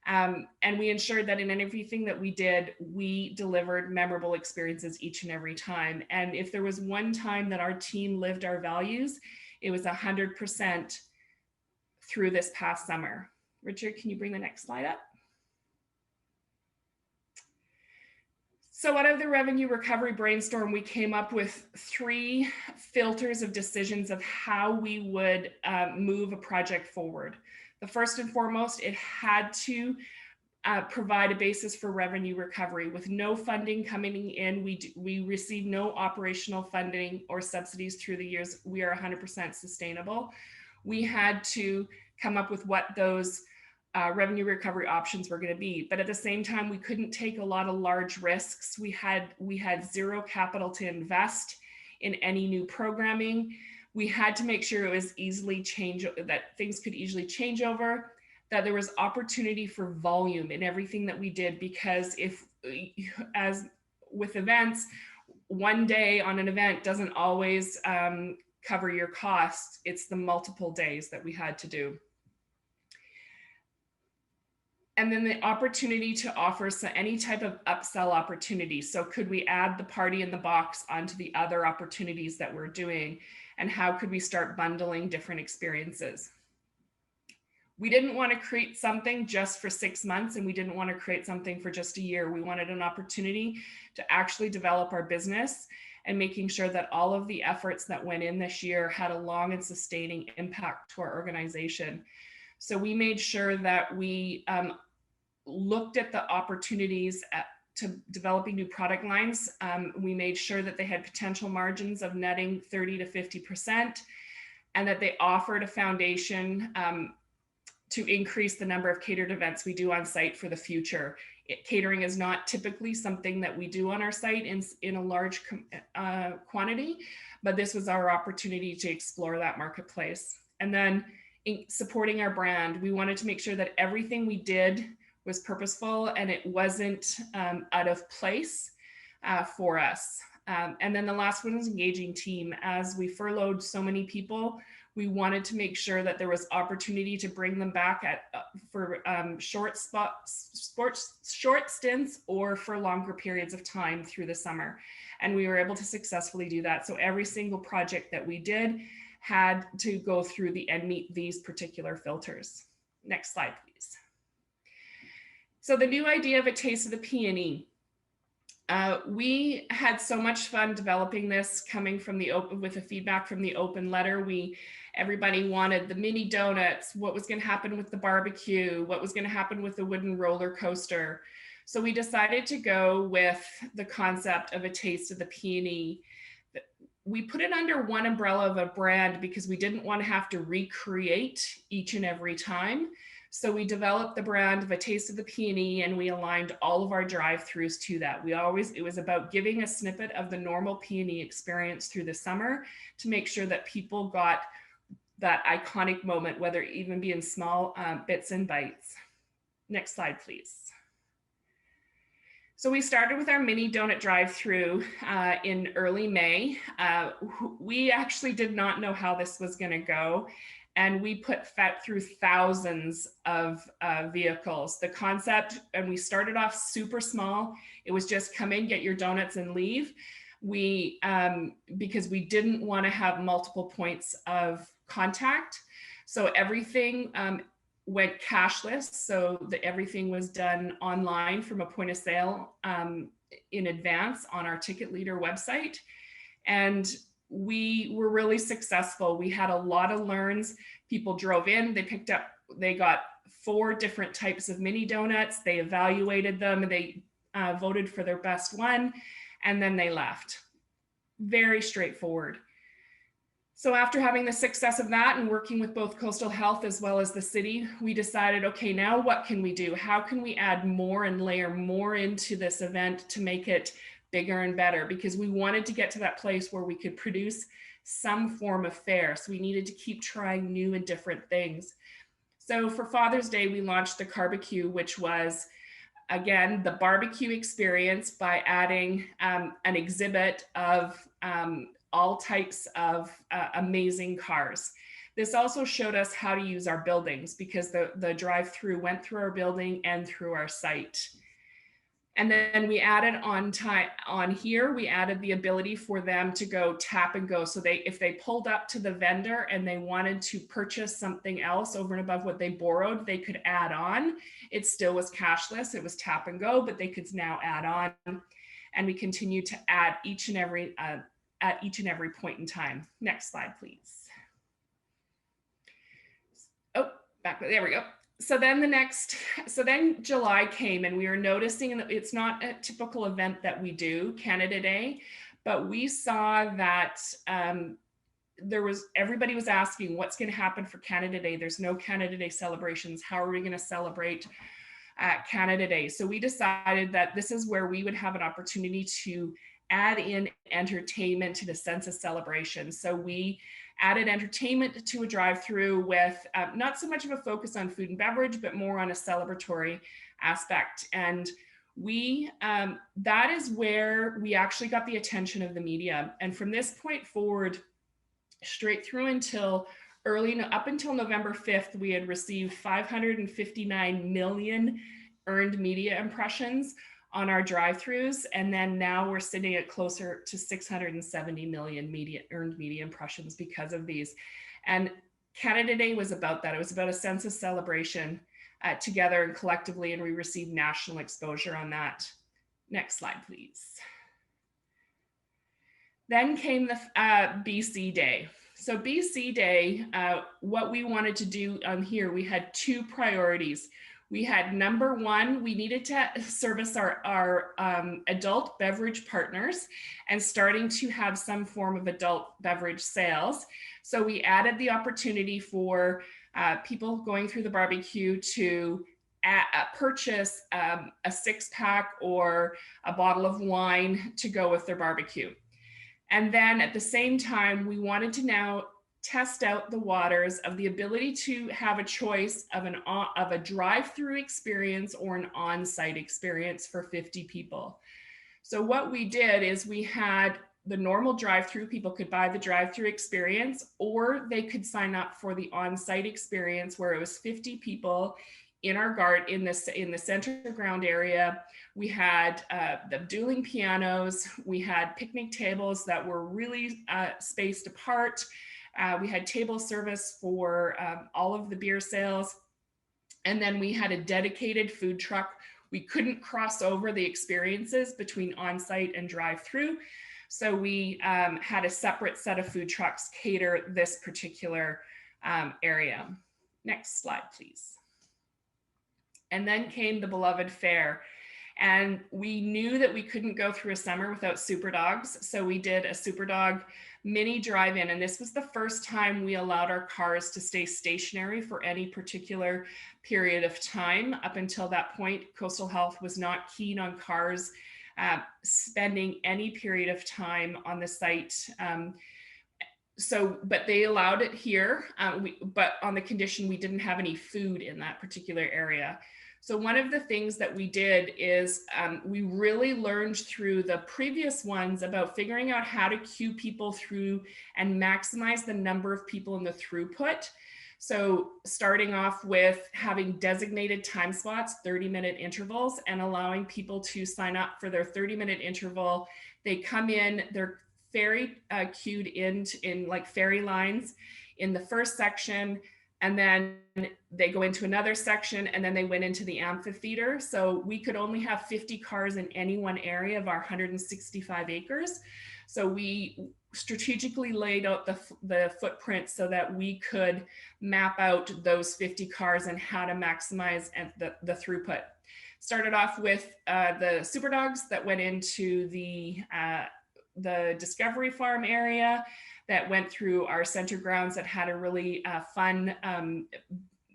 And we ensured that in everything that we did, we delivered memorable experiences each and every time. And if there was one time that our team lived our values, it was 100% through this past summer. Richard, can you bring the next slide up? So out of the revenue recovery brainstorm, we came up with 3 filters of decisions of how we would move a project forward. The first and foremost, it had to provide a basis for revenue recovery. With no funding coming in, we received no operational funding or subsidies through the years. We are 100% sustainable. We had to come up with what those revenue recovery options were going to be. But at the same time, we couldn't take a lot of large risks. We had 0 capital to invest in any new programming. We had to make sure it was that things could easily change over. that there was opportunity for volume in everything that we did, because if, as with events, one day on an event doesn't always cover your costs. It's the multiple days that we had to do. And then the opportunity to offer any type of upsell opportunity. So could we add the party in the box onto the other opportunities that we're doing? And how could we start bundling different experiences? We didn't want to create something just for 6 months, and we didn't want to create something for just a year. We wanted an opportunity to actually develop our business and making sure that all of the efforts that went in this year had a long and sustaining impact to our organization. So we made sure that we looked at the opportunities to developing new product lines. We made sure that they had potential margins of netting 30 to 50%, and that they offered a foundation to increase the number of catered events we do on site for the future. Catering is not typically something that we do on our site in a large quantity, but this was our opportunity to explore that marketplace. And then supporting our brand, we wanted to make sure that everything we did was purposeful and it wasn't out of place for us. And then the last one is engaging team. As we furloughed so many people, we wanted to make sure that there was opportunity to bring them back for short stints or for longer periods of time through the summer. And we were able to successfully do that. So every single project that we did had to go through and meet these particular filters. Next slide, please. So the new idea of a taste of the Peony. We had so much fun developing this, coming from the open, with the feedback from the open letter. Everybody wanted the mini donuts, what was going to happen with the barbecue, what was going to happen with the wooden roller coaster. So we decided to go with the concept of a taste of the Peony. We put it under one umbrella of a brand because we didn't want to have to recreate each and every time. So we developed the brand of a taste of the Peony, and we aligned all of our drive-throughs to that. It was about giving a snippet of the normal Peony experience through the summer to make sure that people got that iconic moment, whether it even be in small bits and bites. Next slide, please. So we started with our mini donut drive-through in early May. We actually did not know how this was going to go, and we put through thousands of vehicles. The concept, and we started off super small. It was just come in, get your donuts, and leave. Because we didn't want to have multiple points of contact. So everything went cashless. So everything was done online from a point of sale in advance on our Ticket Leader website. And we were really successful. We had a lot of learns. People drove in, they got 4 different types of mini donuts. They evaluated them. They voted for their best one, and then they left. Very straightforward. So after having the success of that and working with both Coastal Health as well as the city, we decided, okay, now what can we do? How can we add more and layer more into this event to make it bigger and better? Because we wanted to get to that place where we could produce some form of fare. So we needed to keep trying new and different things. So for Father's Day, we launched the Carbecue, which was, again, the barbecue experience by adding an exhibit of all types of amazing cars. This also showed us how to use our buildings, because the drive-through went through our building and through our site. And then we added on here, we added the ability for them to go tap and go. So if they pulled up to the vendor and they wanted to purchase something else over and above what they borrowed, they could add on. It still was cashless, it was tap and go, but they could now add on. And we continue to add at each and every point in time. Next slide, please. Oh, there we go. So then July came, and we were noticing that it's not a typical event that we do, Canada Day, but we saw that everybody was asking what's going to happen for Canada Day. There's no Canada Day celebrations. How are we going to celebrate Canada Day? So we decided that this is where we would have an opportunity to add in entertainment to the sense of celebration. So we added entertainment to a drive-through with not so much of a focus on food and beverage, but more on a celebratory aspect. And we that is where we actually got the attention of the media. And from this point forward, straight through until up until November 5th, we had received 559 million earned media impressions on our drive-throughs. And then now we're sitting at closer to 670 million earned media impressions because of these. And Canada Day was about that. It was about a sense of celebration together and collectively, and we received national exposure on that. Next slide, please. Then came the BC Day. So BC Day, what we wanted to do here, we had two priorities. We had number one, we needed to service our adult beverage partners and starting to have some form of adult beverage sales. So we added the opportunity for people going through the barbecue to purchase a 6-pack or a bottle of wine to go with their barbecue. And then at the same time, we wanted to now test out the waters of the ability to have a choice of a drive-through experience or an on-site experience for 50 people. So what we did is we had the normal drive-through, people could buy the drive-through experience, or they could sign up for the on-site experience where it was 50 people in our garden, in the center ground area. We had the dueling pianos. We had picnic tables that were really spaced apart. We had table service for all of the beer sales. And then we had a dedicated food truck. We couldn't cross over the experiences between on-site and drive-through. So we had a separate set of food trucks cater this particular area. Next slide, please. And then came the beloved fair. And we knew that we couldn't go through a summer without Super Dogs. So we did a Super Dog mini drive-in. And this was the first time we allowed our cars to stay stationary for any particular period of time. Up until that point, Coastal Health was not keen on cars spending any period of time on the site. But they allowed it here, but on the condition we didn't have any food in that particular area. So one of the things that we did is we really learned through the previous ones about figuring out how to queue people through and maximize the number of people in the throughput. So starting off with having designated time slots, 30-minute intervals, and allowing people to sign up for their 30-minute interval. They come in, they're ferry queued in like ferry lines in the first section, and then they go into another section, and then they went into the amphitheater. So we could only have 50 cars in any one area of our 165 acres. So we strategically laid out the footprint so that we could map out those 50 cars and how to maximize the throughput. Started off with the Super Dogs that went into the Discovery Farm area, that went through our center grounds that had a really fun,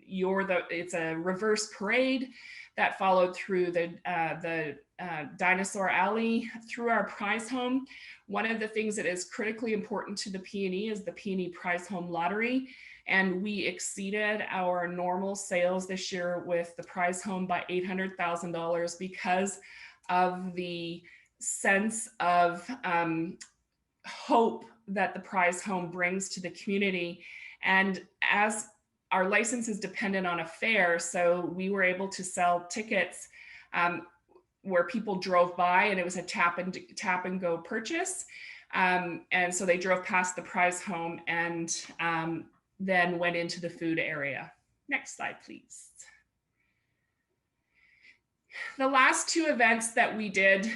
it's a reverse parade that followed through the Dinosaur Alley through our prize home. One of the things that is critically important to the P&E is the P&E Prize Home Lottery. And we exceeded our normal sales this year with the prize home by $800,000 because of the sense of hope that the prize home brings to the community. And as our license is dependent on a fair, so we were able to sell tickets where people drove by and it was a tap and go purchase. And so they drove past the prize home and then went into the food area. Next slide, please. The last two events that we did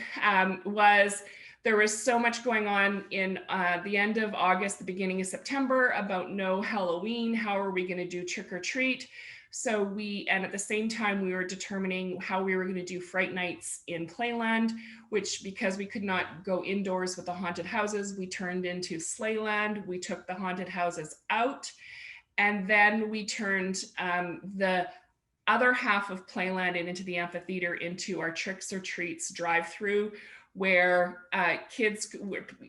there was so much going on in the end of August, the beginning of September about no Halloween. How are we going to do trick or treat? So and at the same time, we were determining how we were going to do Fright Nights in Playland, which because we could not go indoors with the haunted houses, we turned into Sleighland. We took the haunted houses out, and then we turned the other half of Playland and into the amphitheater into our tricks or treats drive-through, where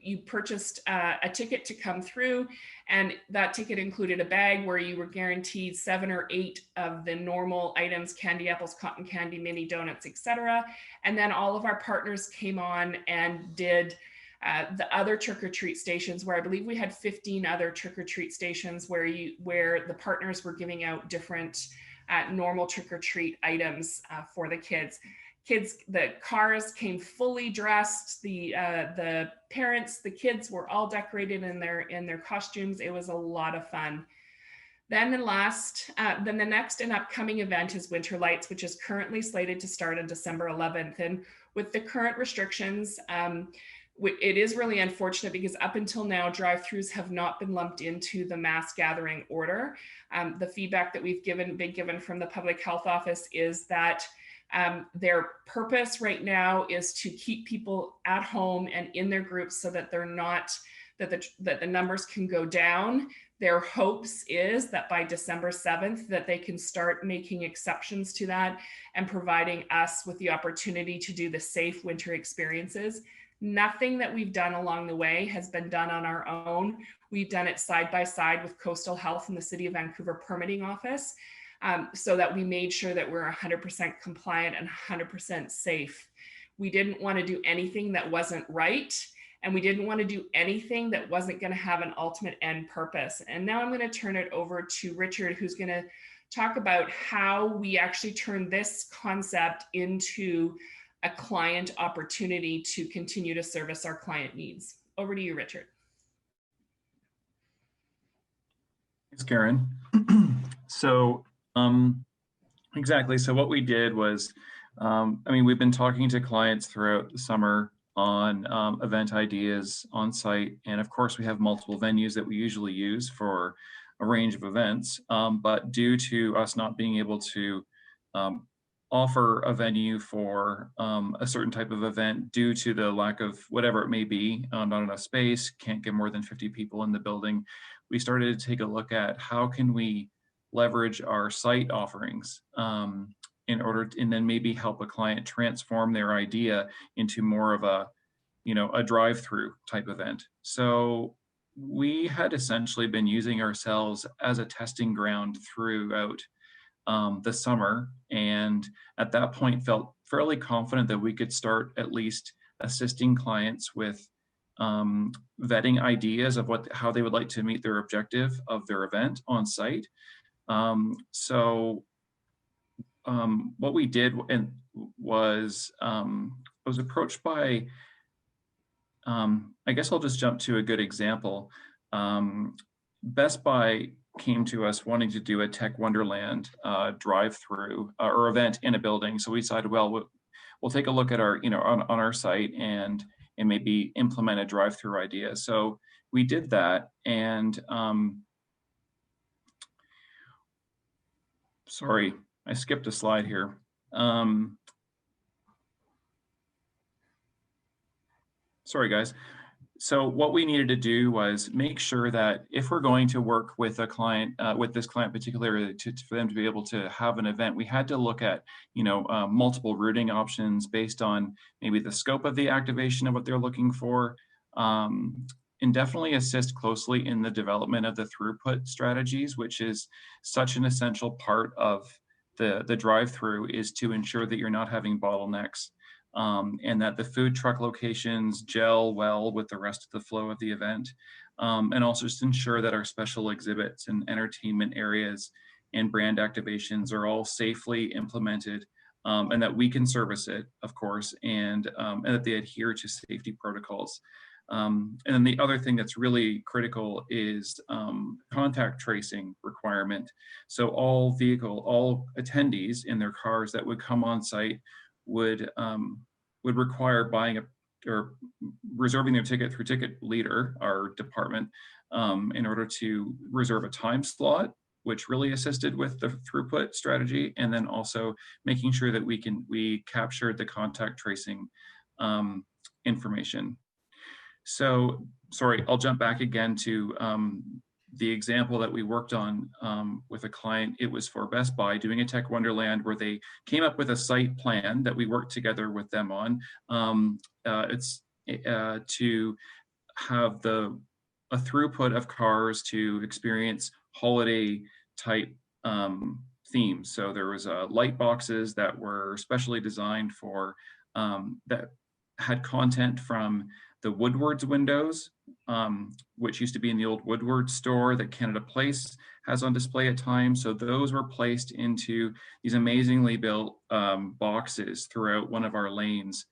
you purchased a ticket to come through, and that ticket included a bag where you were guaranteed 7 or 8 of the normal items: candy apples, cotton candy, mini donuts, etc. And then all of our partners came on and did the other trick-or-treat stations, where I believe we had 15 other trick-or-treat stations where the partners were giving out different normal trick-or-treat items for the kids. The cars came fully dressed. The parents, the kids were all decorated in their costumes. It was a lot of fun. Then the next and upcoming event is Winter Lights, which is currently slated to start on December 11th. And with the current restrictions, it is really unfortunate because up until now, drive-throughs have not been lumped into the mass gathering order. The feedback that we've been given from the Public Health Office is that their purpose right now is to keep people at home and in their groups so that that the numbers can go down. Their hopes is that by December 7th, that they can start making exceptions to that and providing us with the opportunity to do the safe winter experiences. Nothing that we've done along the way has been done on our own. We've done it side by side with Coastal Health and the City of Vancouver Permitting Office, so that we made sure that we're 100% compliant and 100% safe. We didn't want to do anything that wasn't right, and we didn't want to do anything that wasn't going to have an ultimate end purpose. And now I'm going to turn it over to Richard, who's going to talk about how we actually turn this concept into a client opportunity to continue to service our client needs. Over to you, Richard. Thanks, Karen. So exactly. So what we did was, we've been talking to clients throughout the summer on event ideas on site. And of course, we have multiple venues that we usually use for a range of events. But due to us not being able to offer a venue for a certain type of event due to the lack of whatever it may be, not enough space, can't get more than 50 people in the building, we started to take a look at how can we leverage our site offerings in order to, and then maybe help a client transform their idea into more of a drive-through type event. So we had essentially been using ourselves as a testing ground throughout the summer, and at that point felt fairly confident that we could start at least assisting clients with vetting ideas of how they would like to meet their objective of their event on site. What we did was I was approached by, I guess I'll just jump to a good example. Best Buy came to us wanting to do a Tech Wonderland drive-through or event in a building. So we decided, well, we'll take a look at our, on our site and maybe implement a drive-through idea. So we did that, and sorry, I skipped a slide here. Sorry, guys. So what we needed to do was make sure that if we're going to work with a client, with this client particularly, for them to be able to have an event, we had to look at, multiple routing options based on maybe the scope of the activation of what they're looking for, and definitely assist closely in the development of the throughput strategies, which is such an essential part of the drive-through, is to ensure that you're not having bottlenecks. And that the food truck locations gel well with the rest of the flow of the event. And also just ensure that our special exhibits and entertainment areas and brand activations are all safely implemented, and that we can service it, of course, and that they adhere to safety protocols. And then the other thing that's really critical is contact tracing requirement. So all attendees in their cars that would come on site would require buying or reserving their ticket through Ticket Leader, our department, in order to reserve a time slot, which really assisted with the throughput strategy, and then also making sure that we captured the contact tracing information. So, sorry, I'll jump back again to the example that we worked on with a client, it was for Best Buy doing a tech wonderland where they came up with a site plan that we worked together with them on. It's to have a throughput of cars to experience holiday type themes. So there was light boxes that were specially designed for that had content from the Woodward's windows, which used to be in the old Woodward store that Canada Place has on display at times. So those were placed into these amazingly built boxes throughout one of our lanes,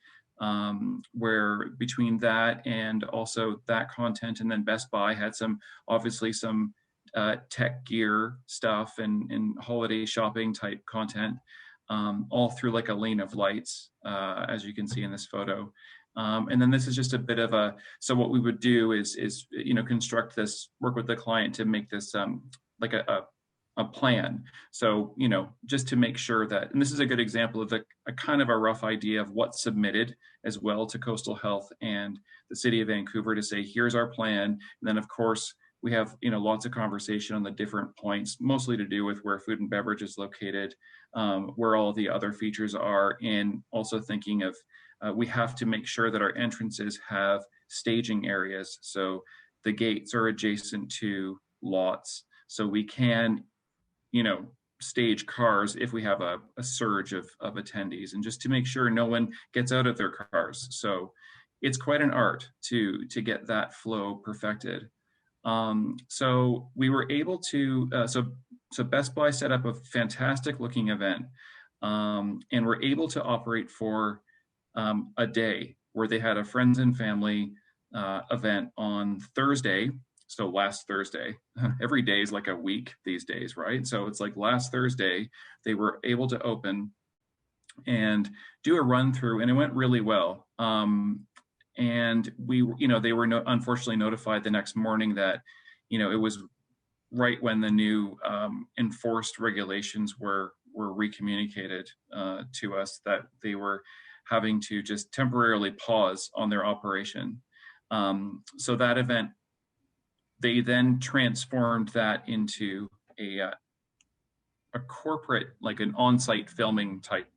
where between that and also that content, and then Best Buy had obviously some tech gear stuff and holiday shopping type content, all through like a lane of lights, as you can see in this photo. And then this is just a bit of so what we would do is construct this, work with the client to make this like a plan. So, just to make sure that, and this is a good example of a kind of a rough idea of what's submitted as well to Coastal Health and the City of Vancouver to say, here's our plan. And then of course, we have, lots of conversation on the different points, mostly to do with where food and beverage is located, where all the other features are, and also thinking of, we have to make sure that our entrances have staging areas. So the gates are adjacent to lots. So we can, stage cars if we have a surge of attendees, and just to make sure no one gets out of their cars. So it's quite an art to get that flow perfected. So we were able to, so Best Buy set up a fantastic looking event, and we're able to operate for a day where they had a friends and family event on Thursday. So last Thursday, every day is like a week these days, right? So it's like last Thursday, they were able to open and do a run through, and it went really well. And they were unfortunately notified the next morning that, it was right when the new enforced regulations were recommunicated to us, that they were having to just temporarily pause on their operation. So that event, they then transformed that into a corporate, like an on-site filming type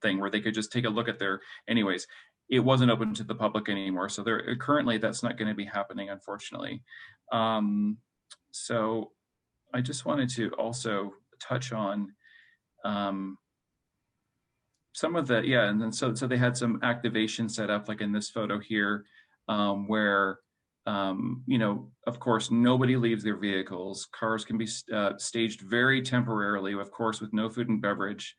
thing where they could just take a look at anyways, it wasn't open to the public anymore. So currently that's not going to be happening, unfortunately. So I just wanted to also touch on some of the, and then so they had some activation set up, like in this photo here, where, of course, nobody leaves their vehicles. Cars can be staged very temporarily, of course, with no food and beverage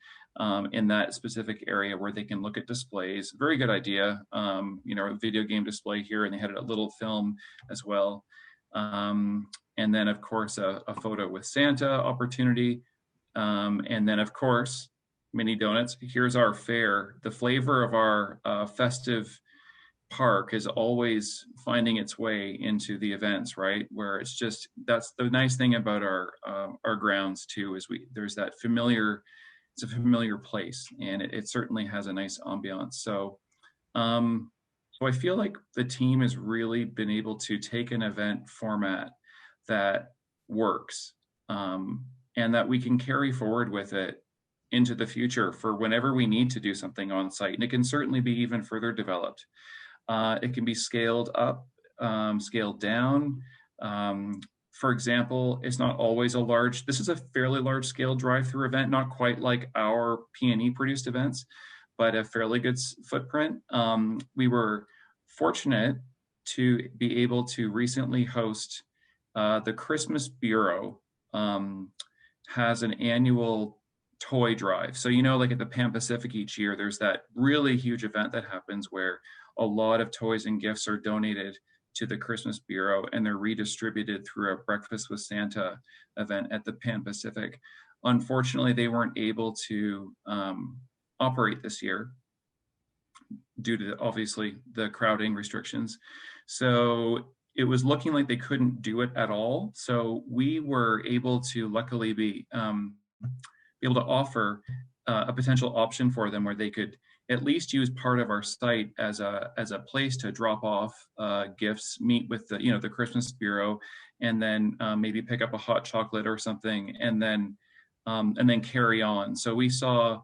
in that specific area where they can look at displays. Very good idea. A video game display here, and they had a little film as well. And then, of course, a photo with Santa opportunity. And then, of course, mini donuts. Here's our fair. The flavor of our festive park is always finding its way into the events, right? Where it's just, that's the nice thing about our grounds too, is there's that familiar, it's a familiar place, and it certainly has a nice ambiance. So I feel like the team has really been able to take an event format that works, and that we can carry forward with it into the future for whenever we need to do something on site. And it can certainly be even further developed. It can be scaled up, scaled down. For example, it's not always this is a fairly large scale drive-through event, not quite like our P&E produced events, but a fairly good footprint. We were fortunate to be able to recently host the Christmas Bureau has an annual toy drive. So, like at the Pan Pacific each year, there's that really huge event that happens where a lot of toys and gifts are donated to the Christmas Bureau, and they're redistributed through a Breakfast with Santa event at the Pan Pacific. Unfortunately, they weren't able to operate this year due to, obviously, the crowding restrictions. So it was looking like they couldn't do it at all. So we were able to luckily be able to offer a potential option for them where they could, at least use part of our site as a place to drop off gifts, meet with the the Christmas Bureau, and then maybe pick up a hot chocolate or something, and then carry on. So we saw,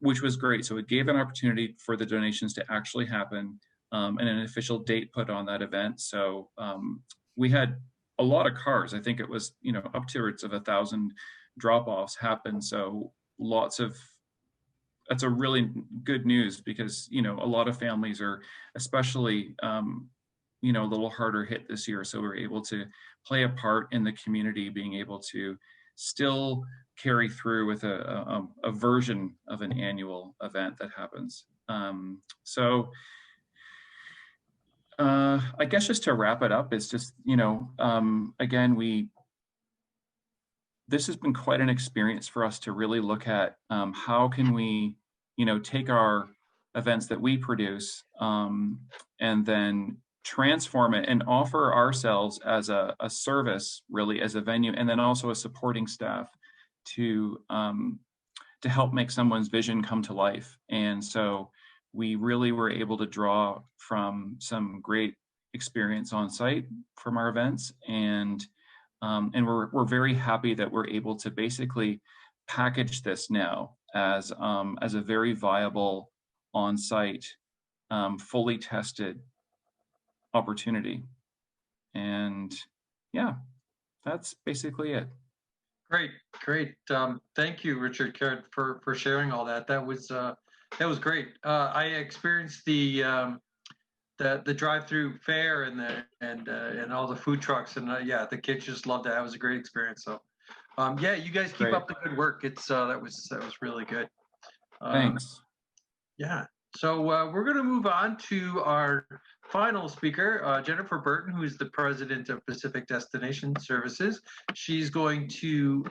which was great. So it gave an opportunity for the donations to actually happen, and an official date put on that event. So we had a lot of cars. I think it was upwards of 1,000 drop-offs happen. So that's a really good news, because a lot of families are especially a little harder hit this year. So we're able to play a part in the community, being able to still carry through with a version of an annual event that happens. So I guess just to wrap it up, it's just again, this has been quite an experience for us to really look at how can we take our events that we produce and then transform it and offer ourselves as a service, really, as a venue, and then also a supporting staff to help make someone's vision come to life. And so we really were able to draw from some great experience on site from our events, and we're very happy that we're able to basically package this now as a very viable on-site, fully tested opportunity. And yeah, that's basically it. Great. Thank you, Richard Carrot, for sharing all that. That was great. I experienced the drive-through fair and all the food trucks, and yeah, the kids just loved that. It was a great experience. So yeah, you guys keep up the good work. It's that was really good. Thanks. Yeah. So we're going to move on to our final speaker, Jennifer Burton, who is the president of Pacific Destination Services. She's going to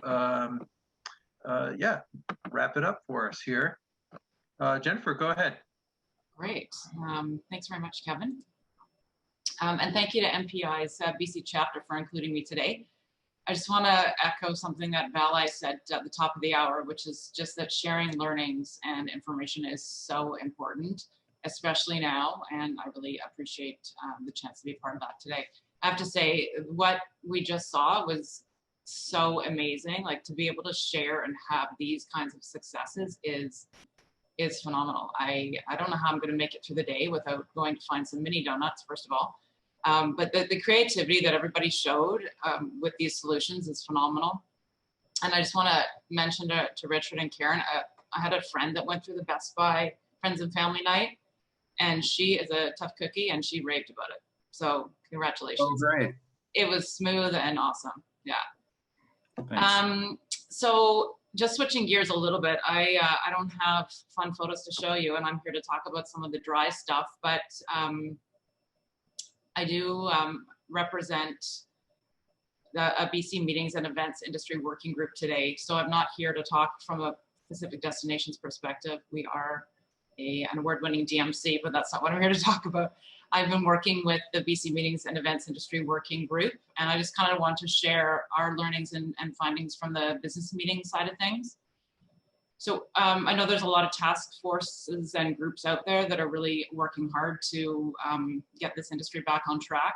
wrap it up for us here. Jennifer, go ahead. Great. Thanks very much, Kevin. And thank you to MPI's BC chapter for including me today. I just want to echo something that Val said at the top of the hour, which is just that sharing learnings and information is so important, especially now. And I really appreciate the chance to be a part of that today. I have to say, what we just saw was so amazing. Like, to be able to share and have these kinds of successes is phenomenal. I don't know how I'm going to make it through the day without going to find some mini donuts, first of all. But the creativity that everybody showed with these solutions is phenomenal. And I just want to mention to Richard and Karen, I had a friend that went through the Best Buy Friends and Family Night, and she is a tough cookie, and she raved about it. So congratulations. Oh, great. It was smooth and awesome. Yeah. Thanks. So just switching gears a little bit, I don't have fun photos to show you, and I'm here to talk about some of the dry stuff, but I do represent a BC Meetings and Events Industry Working Group today. So I'm not here to talk from a Pacific Destinations perspective. We are an award-winning DMC, but that's not what I'm here to talk about. I've been working with the BC Meetings and Events Industry Working Group, and I just kind of want to share our learnings and findings from the business meeting side of things. So I know there's a lot of task forces and groups out there that are really working hard to get this industry back on track.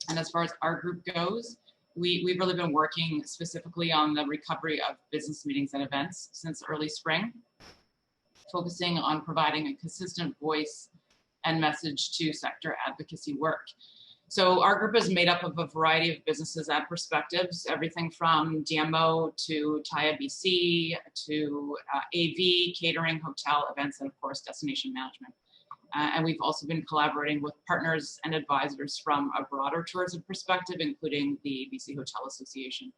And as far as our group goes, we've really been working specifically on the recovery of business meetings and events since early spring, focusing on providing a consistent voice and message to sector advocacy work. So our group is made up of a variety of businesses and perspectives, everything from DMO to Taya BC to AV, catering, hotel, events, and of course, destination management. And we've also been collaborating with partners and advisors from a broader tourism perspective, including the BC Hotel Association.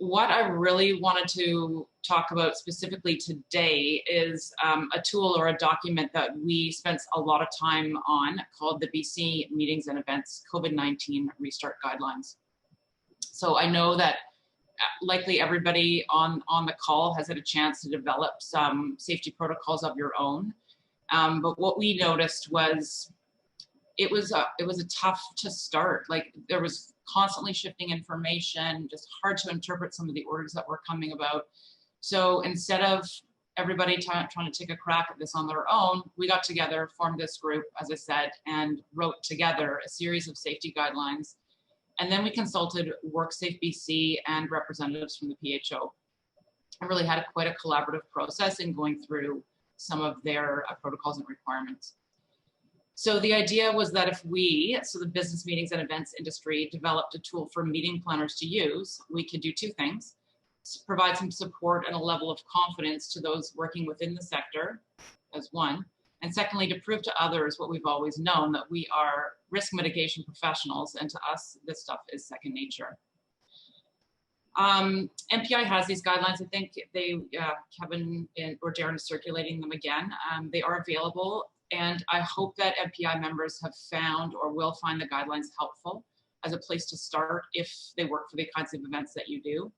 What I really wanted to talk about specifically today is a tool or a document that we spent a lot of time on called the BC Meetings and Events COVID-19 Restart Guidelines. So I know that likely everybody on the call has had a chance to develop some safety protocols of your own. But what we noticed was it was a tough to start. Like, there was constantly shifting information, just hard to interpret some of the orders that were coming about. So instead of everybody trying to take a crack at this on their own, we got together, formed this group, as I said, and wrote together a series of safety guidelines. And then we consulted WorkSafe BC and representatives from the PHO. I really had quite a collaborative process in going through some of their protocols and requirements. So the idea was that if we, so the business meetings and events industry, developed a tool for meeting planners to use, we could do two things: provide some support and a level of confidence to those working within the sector as one, and secondly, to prove to others what we've always known, that we are risk mitigation professionals, and to us, this stuff is second nature. MPI has these guidelines. I think they, Kevin or Darren is circulating them again. They are available, and I hope that MPI members have found or will find the guidelines helpful as a place to start if they work for the kinds of events that you do.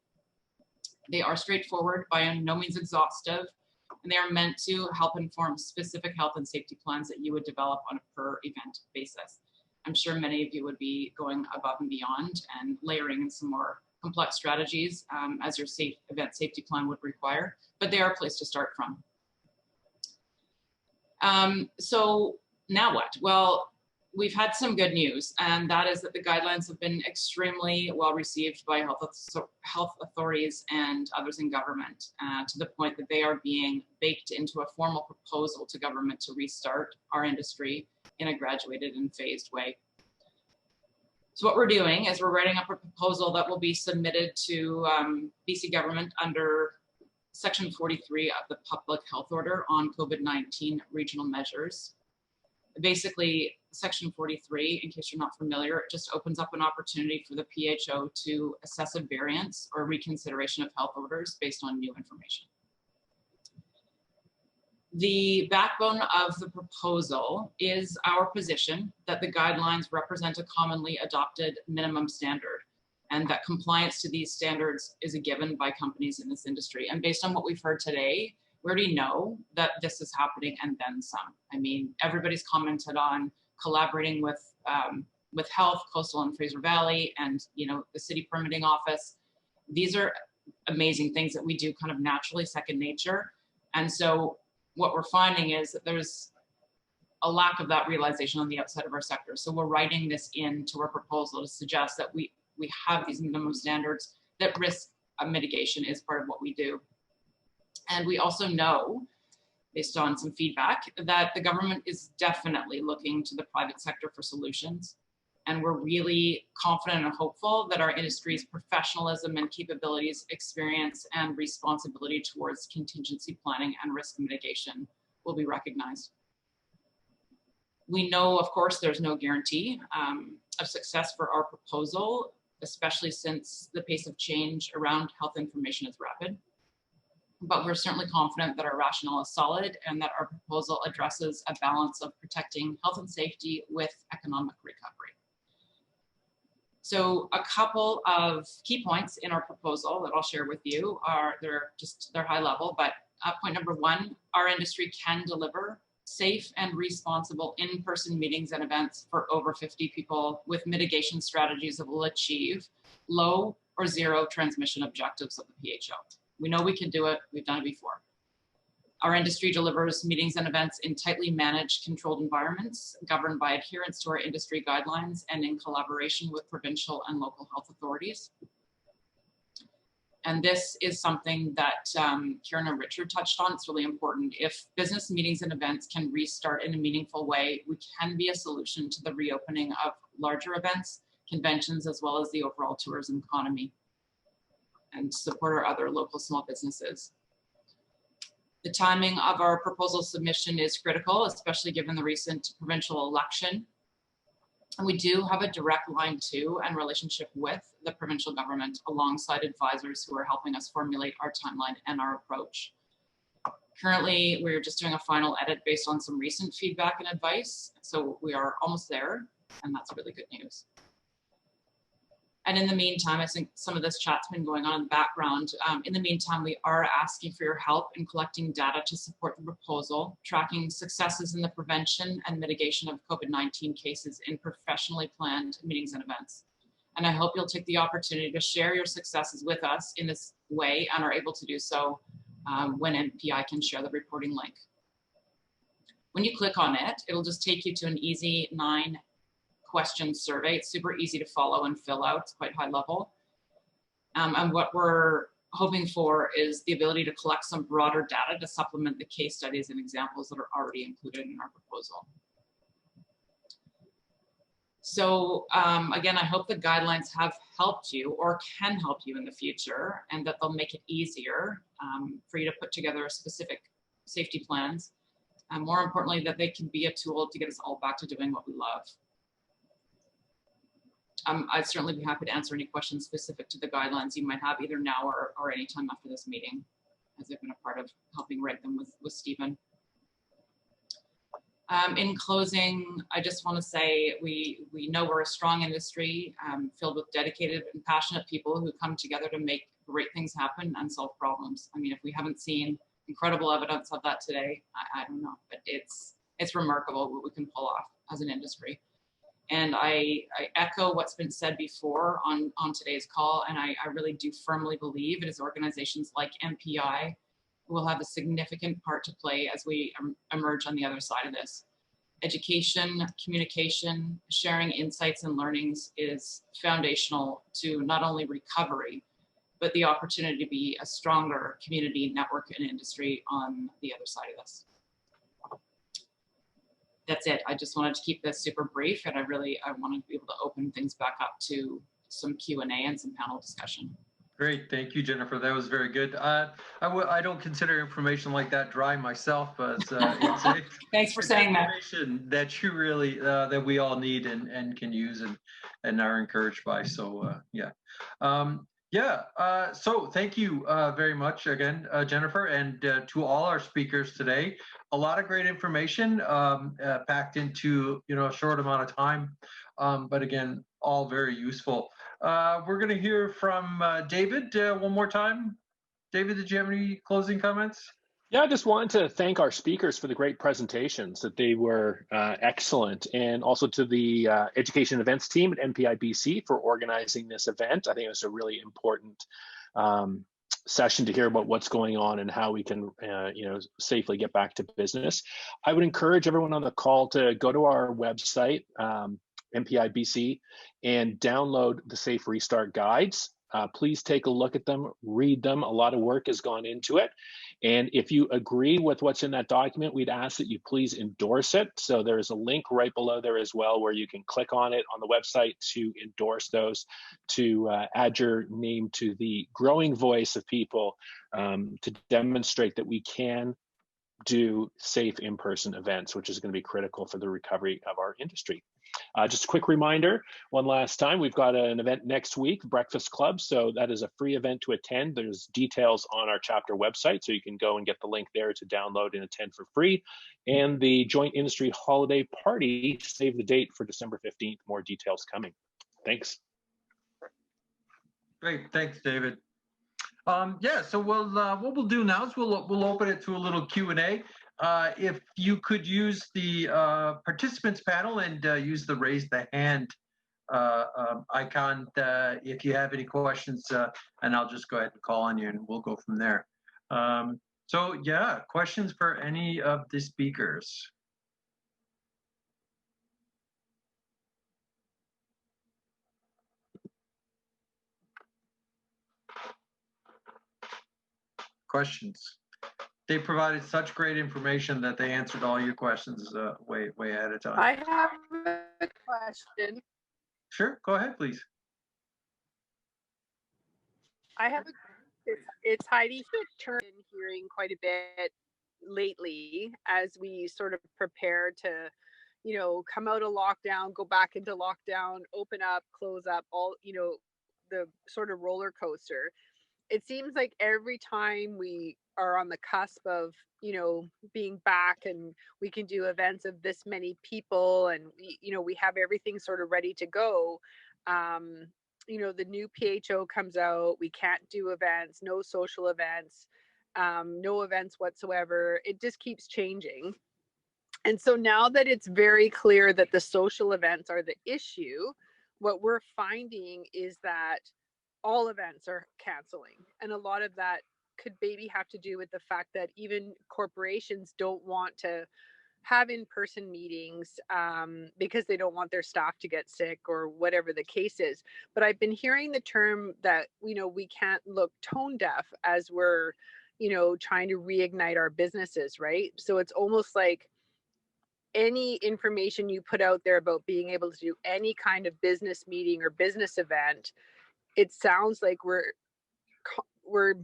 They are straightforward, by no means exhaustive, and they are meant to help inform specific health and safety plans that you would develop on a per event basis. I'm sure many of you would be going above and beyond and layering in some more complex strategies as your event safety plan would require, but they are a place to start from. So now what? Well, we've had some good news, and that is that the guidelines have been extremely well received by health authorities and others in government, to the point that they are being baked into a formal proposal to government to restart our industry in a graduated and phased way. So what we're doing is we're writing up a proposal that will be submitted to BC government under Section 43 of the Public Health Order on COVID-19 regional measures. Basically, Section 43, in case you're not familiar, it just opens up an opportunity for the PHO to assess a variance or reconsideration of health orders based on new information. The backbone of the proposal is our position that the guidelines represent a commonly adopted minimum standard, and that compliance to these standards is a given by companies in this industry. And based on what we've heard today, we already know that this is happening and then some. I mean, everybody's commented on collaborating with health, Coastal and Fraser Valley, and the city permitting office. These are amazing things that we do kind of naturally, second nature. And so what we're finding is that there's a lack of that realization on the outside of our sector. So we're writing this into our proposal to suggest that we have these minimum standards, that risk mitigation is part of what we do. And we also know, based on some feedback, that the government is definitely looking to the private sector for solutions. And we're really confident and hopeful that our industry's professionalism and capabilities, experience, and responsibility towards contingency planning and risk mitigation will be recognized. We know, of course, there's no guarantee of success for our proposal, especially since the pace of change around health information is rapid. But we're certainly confident that our rationale is solid and that our proposal addresses a balance of protecting health and safety with economic recovery. So a couple of key points in our proposal that I'll share with you are, they're high level, but point number one, our industry can deliver safe and responsible in-person meetings and events for over 50 people with mitigation strategies that will achieve low or zero transmission objectives of the PHO. We know we can do it, we've done it before. Our industry delivers meetings and events in tightly managed, controlled environments, governed by adherence to our industry guidelines and in collaboration with provincial and local health authorities. And this is something that Kieran and Richard touched on. It's really important. If business meetings and events can restart in a meaningful way, we can be a solution to the reopening of larger events, conventions, as well as the overall tourism economy, and support our other local small businesses. The timing of our proposal submission is critical, especially given the recent provincial election. And we do have a direct line to and relationship with the provincial government alongside advisors who are helping us formulate our timeline and our approach. Currently, we're just doing a final edit based on some recent feedback and advice. So we are almost there, and that's really good news. And in the meantime, I think some of this chat's been going on in the background. In the meantime, we are asking for your help in collecting data to support the proposal, tracking successes in the prevention and mitigation of COVID-19 cases in professionally planned meetings and events. And I hope you'll take the opportunity to share your successes with us in this way and are able to do so when MPI can share the reporting link. When you click on it, it'll just take you to an easy 9-question survey. It's super easy to follow and fill out. It's quite high level. And what we're hoping for is the ability to collect some broader data to supplement the case studies and examples that are already included in our proposal. So again, I hope the guidelines have helped you or can help you in the future, and that they'll make it easier for you to put together specific safety plans. And more importantly, that they can be a tool to get us all back to doing what we love. I'd certainly be happy to answer any questions specific to the guidelines you might have either now or anytime after this meeting, as I've been a part of helping write them with Stephen. In closing, I just want to say we know we're a strong industry filled with dedicated and passionate people who come together to make great things happen and solve problems. I mean, if we haven't seen incredible evidence of that today, I don't know, but it's remarkable what we can pull off as an industry. And I echo what's been said before on today's call, and I really do firmly believe it is organizations like MPI who will have a significant part to play as we emerge on the other side of this. Education, communication, sharing insights and learnings is foundational to not only recovery, but the opportunity to be a stronger community, network, and industry on the other side of this. That's it. I just wanted to keep this super brief, and I wanted to be able to open things back up to some Q&A and some panel discussion. Great, thank you, Jennifer. That was very good. I don't consider information like that dry myself, but thanks for saying that. Information that you really that we all need and can use and are encouraged by. So yeah. So thank you very much again, Jennifer, and to all our speakers today. A lot of great information packed into a short amount of time, but again, all very useful. We're going to hear from David one more time. David, did you have any closing comments? Yeah, I just wanted to thank our speakers for the great presentations, that they were excellent, and also to the education events team at MPI-BC for organizing this event. I think it was a really important session to hear about what's going on and how we can safely get back to business. I would encourage everyone on the call to go to our website, MPI-BC, and download the Safe Restart guides. Please take a look at them, read them. A lot of work has gone into it. And if you agree with what's in that document, we'd ask that you please endorse it. So there's a link right below there as well where you can click on it on the website to endorse those, to add your name to the growing voice of people to demonstrate that we can do safe in-person events, which is going to be critical for the recovery of our industry. Just a quick reminder, one last time, we've got an event next week, Breakfast Club. So that is a free event to attend. There's details on our chapter website, so you can go and get the link there to download and attend for free. And the Joint Industry Holiday Party, save the date for December 15th. More details coming. Thanks. Great, thanks, David. So what we'll do now is we'll open it to a little Q&A. If you could use the participants panel and use the raise the hand icon if you have any questions, and I'll just go ahead and call on you and we'll go from there. So yeah, questions for any of the speakers? Questions? They provided such great information that they answered all your questions way ahead of time. I have a question. Sure, go ahead, please. It's Heidi Turn hearing quite a bit lately as we sort of prepare to, come out of lockdown, go back into lockdown, open up, close up, all, the sort of roller coaster. It seems like every time we are on the cusp of, being back and we can do events of this many people and, we have everything sort of ready to go. The new PHO comes out, we can't do events, no social events, no events whatsoever. It just keeps changing. And so now that it's very clear that the social events are the issue, what we're finding is that all events are canceling, and a lot of that could maybe have to do with the fact that even corporations don't want to have in-person meetings because they don't want their staff to get sick or whatever the case is. But I've been hearing the term that, you know, we can't look tone deaf as we're, you know, trying to reignite our businesses, right? So it's almost like any information you put out there about being able to do any kind of business meeting or business event, it sounds like we're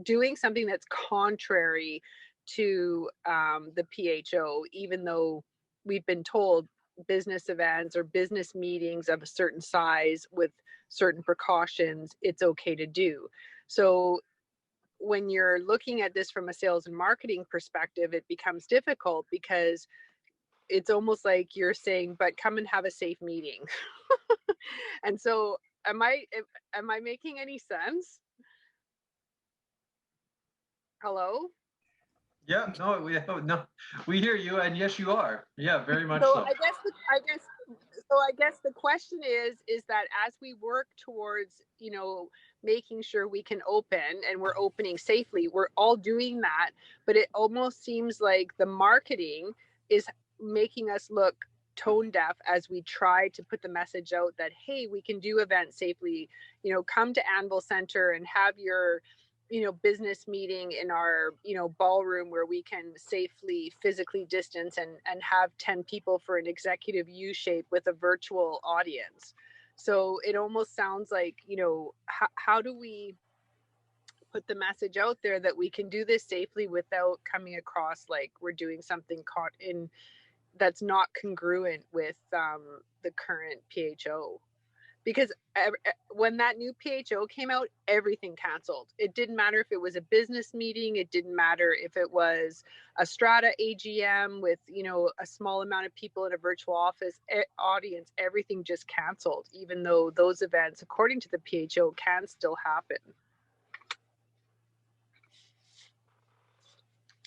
doing something that's contrary to the PHO, even though we've been told business events or business meetings of a certain size with certain precautions, it's okay to do. So when you're looking at this from a sales and marketing perspective, it becomes difficult because it's almost like you're saying, but come and have a safe meeting. And so am I making any sense? Hello? Yeah, no, we hear you, and yes, you are. Yeah, very much So so. I guess the question is that as we work towards, you know, making sure we can open and we're opening safely, we're all doing that, but it almost seems like the marketing is making us look tone deaf as we try to put the message out that, hey, we can do events safely, you know, come to Anvil Center and have your, you know, business meeting in our, you know, ballroom where we can safely physically distance and have 10 people for an executive U shape with a virtual audience. So it almost sounds like, you know, how do we put the message out there that we can do this safely without coming across like we're doing something caught in that's not congruent with the current PHO? Because when that new PHO came out, everything canceled. It didn't matter if it was a business meeting. It didn't matter if it was a Strata AGM with, you know, a small amount of people in a virtual office audience. Everything just canceled, even though those events, according to the PHO, can still happen.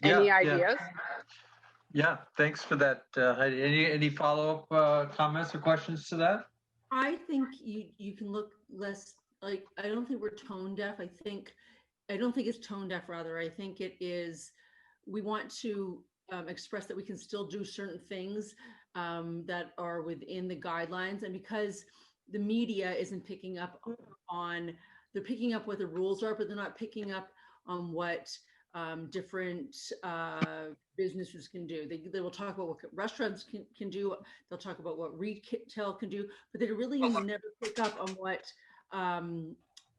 Any ideas? Yeah, thanks for that, Heidi. Any follow-up comments or questions to that? I think you can look less like, I don't think we're tone deaf. I don't think it's tone deaf, rather. I think it is, we want to express that we can still do certain things that are within the guidelines. And because the media isn't picking up on, they're picking up what the rules are, but they're not picking up on what different businesses can do. They will talk about what restaurants can do. They'll talk about what retail can do, but they really never pick up on what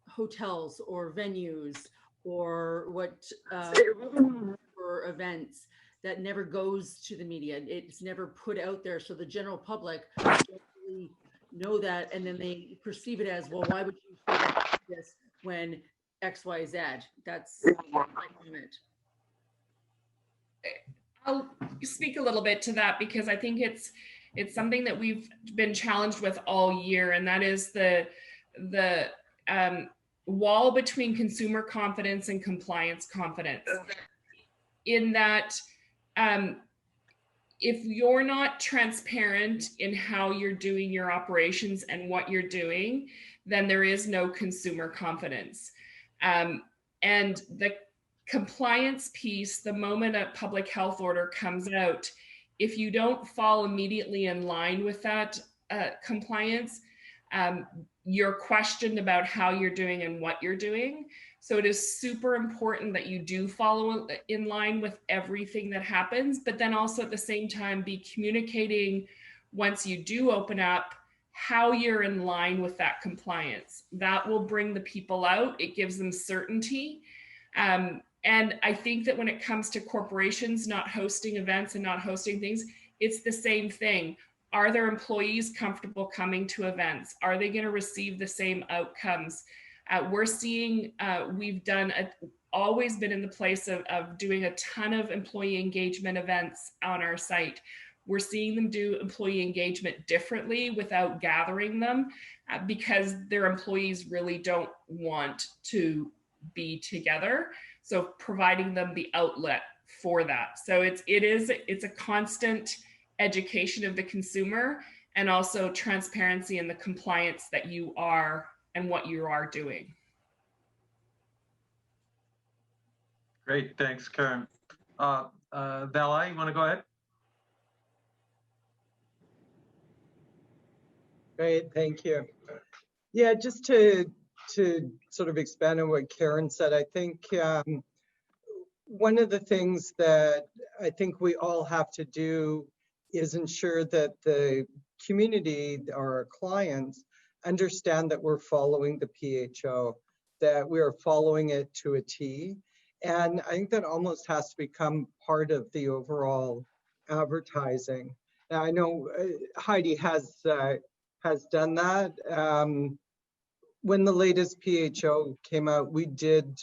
hotels or venues or what for events. That never goes to the media. It's never put out there, so the general public don't really know that, and then they perceive it as, well, why would you say this when XYZ? That's my comment. I'll speak a little bit to that because I think it's something that we've been challenged with all year, and that is the wall between consumer confidence and compliance confidence. In that, if you're not transparent in how you're doing your operations and what you're doing, then there is no consumer confidence. And the compliance piece, the moment a public health order comes out, if you don't fall immediately in line with that compliance, you're questioned about how you're doing and what you're doing. So it is super important that you do follow in line with everything that happens, but then also at the same time be communicating once you do open up how you're in line with that compliance. That will bring the people out. It gives them certainty. And I think that when it comes to corporations not hosting events and not hosting things, it's the same thing. Are their employees comfortable coming to events? Are they going to receive the same outcomes? We're seeing, we've always been in the place of doing a ton of employee engagement events on our site. We're seeing them do employee engagement differently without gathering them because their employees really don't want to be together. So providing them the outlet for that. So it's a constant education of the consumer and also transparency in the compliance that you are and what you are doing. Great, thanks, Karen. Vala, you want to go ahead? Great, thank you. Yeah, just to sort of expand on what Karen said, I think one of the things that I think we all have to do is ensure that the community or our clients understand that we're following the PHO, that we are following it to a T. And I think that almost has to become part of the overall advertising. Now, I know Heidi has done that. When the latest PHO came out, we did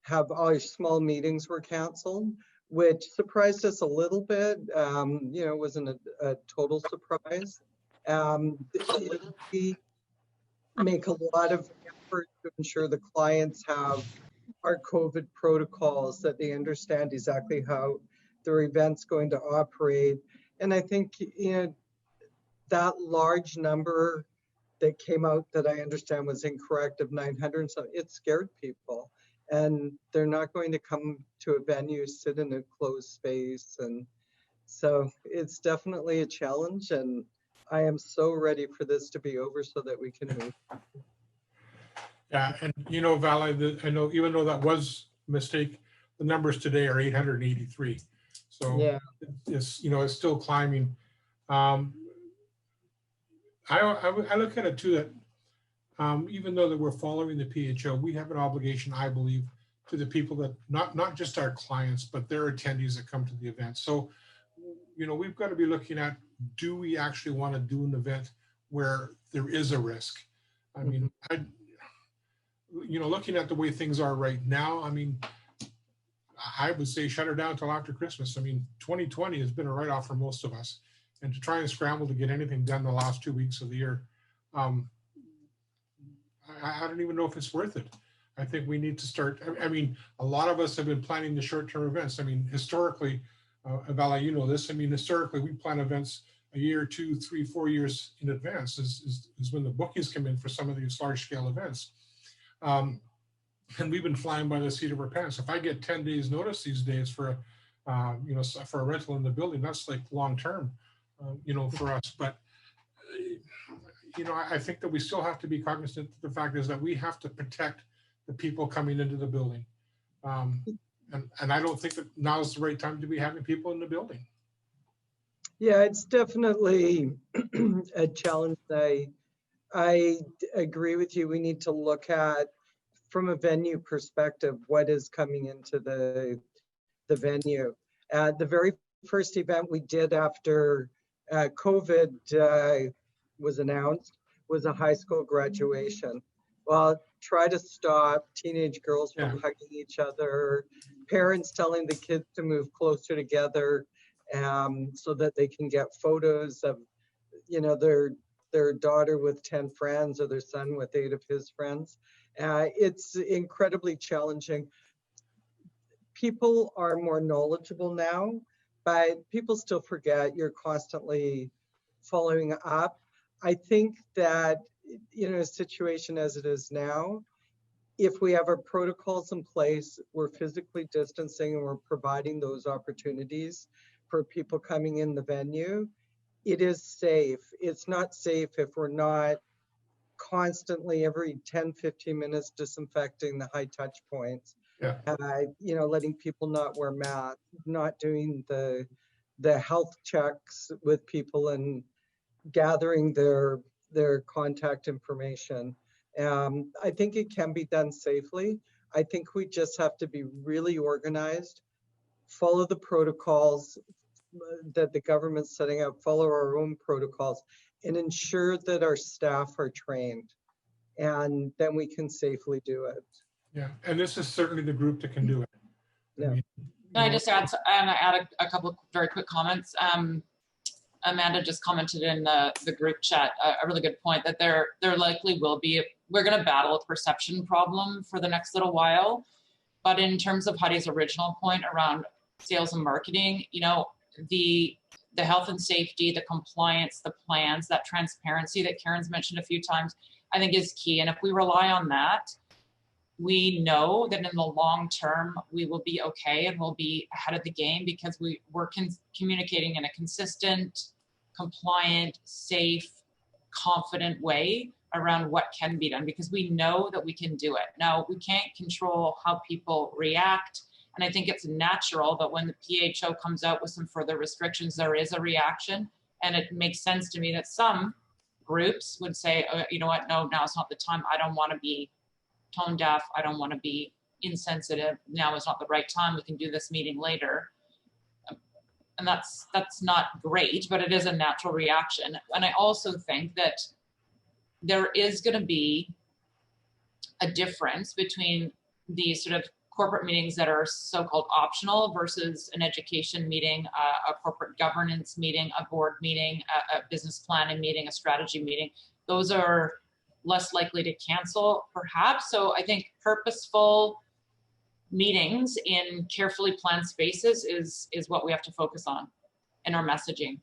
have our small meetings were canceled, which surprised us a little bit. You know, it wasn't a total surprise. We make a lot of effort to ensure the clients have our COVID protocols, that they understand exactly how their event's going to operate. And I think, you know, that large number that came out that I understand was incorrect of 900, so it scared people. And they're not going to come to a venue, sit in a closed space. And so it's definitely a challenge. And I am so ready for this to be over so that we can move. Yeah, and you know, Val, I know even though that was a mistake, the numbers today are 883. So Yeah, it's, you know, it's still climbing. I look at it too that even though that we're following the PHO, we have an obligation, I believe, to the people that not just our clients, but their attendees that come to the event. So, you know, we've got to be looking at, do we actually want to do an event where there is a risk? I mean, you know, looking at the way things are right now, I mean, I would say shut her down until after Christmas. I mean, 2020 has been a write-off for most of us. And to try and scramble to get anything done the last 2 weeks of the year, I don't even know if it's worth it. I think we need to start. I mean, a lot of us have been planning the short-term events. I mean, historically, Vala, you know this. I mean, historically, we plan events a year, 2, 3, 4 years in advance is when the bookings come in for some of these large-scale events. And we've been flying by the seat of our pants. If I get 10 days notice these days for you know, for a rental in the building, that's like long-term, you know, for us. But you know, I think that we still have to be cognizant that the fact is that we have to protect the people coming into the building. And I don't think that now is the right time to be having people in the building. yeah, it's definitely a challenge. I agree with you. We need to look at, from a venue perspective, what is coming into the venue. The very first event we did after COVID was announced was a high school graduation. Well, try to stop teenage girls from hugging each other, parents telling the kids to move closer together so that they can get photos of, you know, their daughter with 10 friends or their son with 8 of his friends. It's incredibly challenging. People are more knowledgeable now, but people still forget. You're constantly following up. I think that, you know, a situation as it is now, if we have our protocols in place, we're physically distancing and we're providing those opportunities for people coming in the venue, it is safe. It's not safe if we're not constantly every 10, 15 minutes disinfecting the high touch points. Yeah. You know, letting people not wear masks, not doing the health checks with people and gathering their contact information. I think it can be done safely. I think we just have to be really organized, follow the protocols that the government's setting up, follow our own protocols, and ensure that our staff are trained. And then we can safely do it. Yeah, and this is certainly the group that can do it. Yeah. I mean, Can I just add a couple of very quick comments? Amanda just commented in the group chat a really good point that there likely will be, we're going to battle a perception problem for the next little while. But in terms of Heidi's original point around sales and marketing, you know, the health and safety, the compliance, the plans, that transparency that Karen's mentioned a few times, I think is key. And if we rely on that, we know that in the long term, we will be okay and we'll be ahead of the game because we're communicating in a consistent, compliant, safe, confident way around what can be done, because we know that we can do it. Now, we can't control how people react. And I think it's natural that when the PHO comes out with some further restrictions, there is a reaction. And it makes sense to me that some groups would say, you know what, no, now it's not the time. I don't want to be tone deaf. I don't want to be insensitive. Now is not the right time. We can do this meeting later. And that's not great, but it is a natural reaction. And I also think that there is going to be a difference between these sort of corporate meetings that are so-called optional versus an education meeting, a corporate governance meeting, a board meeting, a business planning meeting, a strategy meeting. Those are less likely to cancel, perhaps. So I think purposeful meetings in carefully planned spaces is what we have to focus on in our messaging.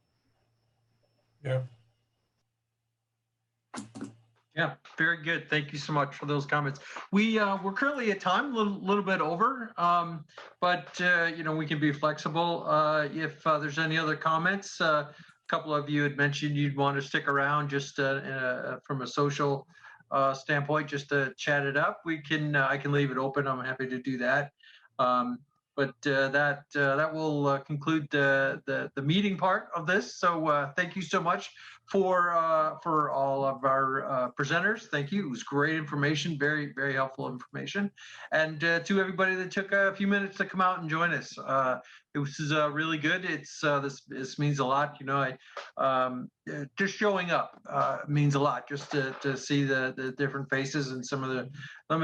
Yeah. Yeah, very good. Thank you so much for those comments. We're currently at time, a little bit over, but you know, we can be flexible. If there's any other comments, a couple of you had mentioned you'd want to stick around just from a social standpoint, just to chat it up. I can leave it open. I'm happy to do that. But that will conclude the meeting part of this. So thank you so much for all of our presenters. Thank you. It was great information, very, very helpful information. And to everybody that took a few minutes to come out and join us. It was really good. This means a lot. You know, just showing up means a lot. Just to see the different faces and some of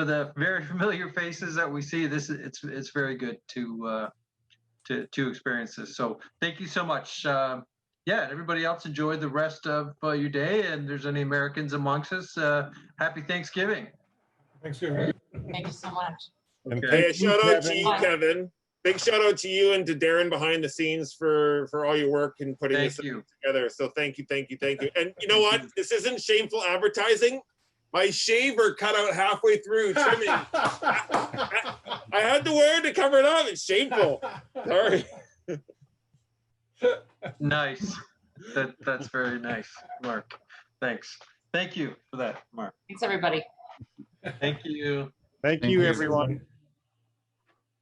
the very familiar faces that we see. It's very good to experience this. So thank you so much. Yeah, and everybody else, enjoy the rest of your day. And there's any Americans amongst us, happy Thanksgiving. Thanksgiving. Thank you so much. And Okay. hey, a shout out to you, Kevin. Kevin. Big shout out to you and to Darren behind the scenes for all your work in putting Thank this you. together. So thank you. And you know what? This isn't shameful advertising. My shaver cut out halfway through trimming. I had to wear it to cover it up. It's shameful. Sorry. Nice. That's very nice, Mark. Thanks. Thank you for that, Mark. Thanks, everybody. Thank you. Thank you, everyone.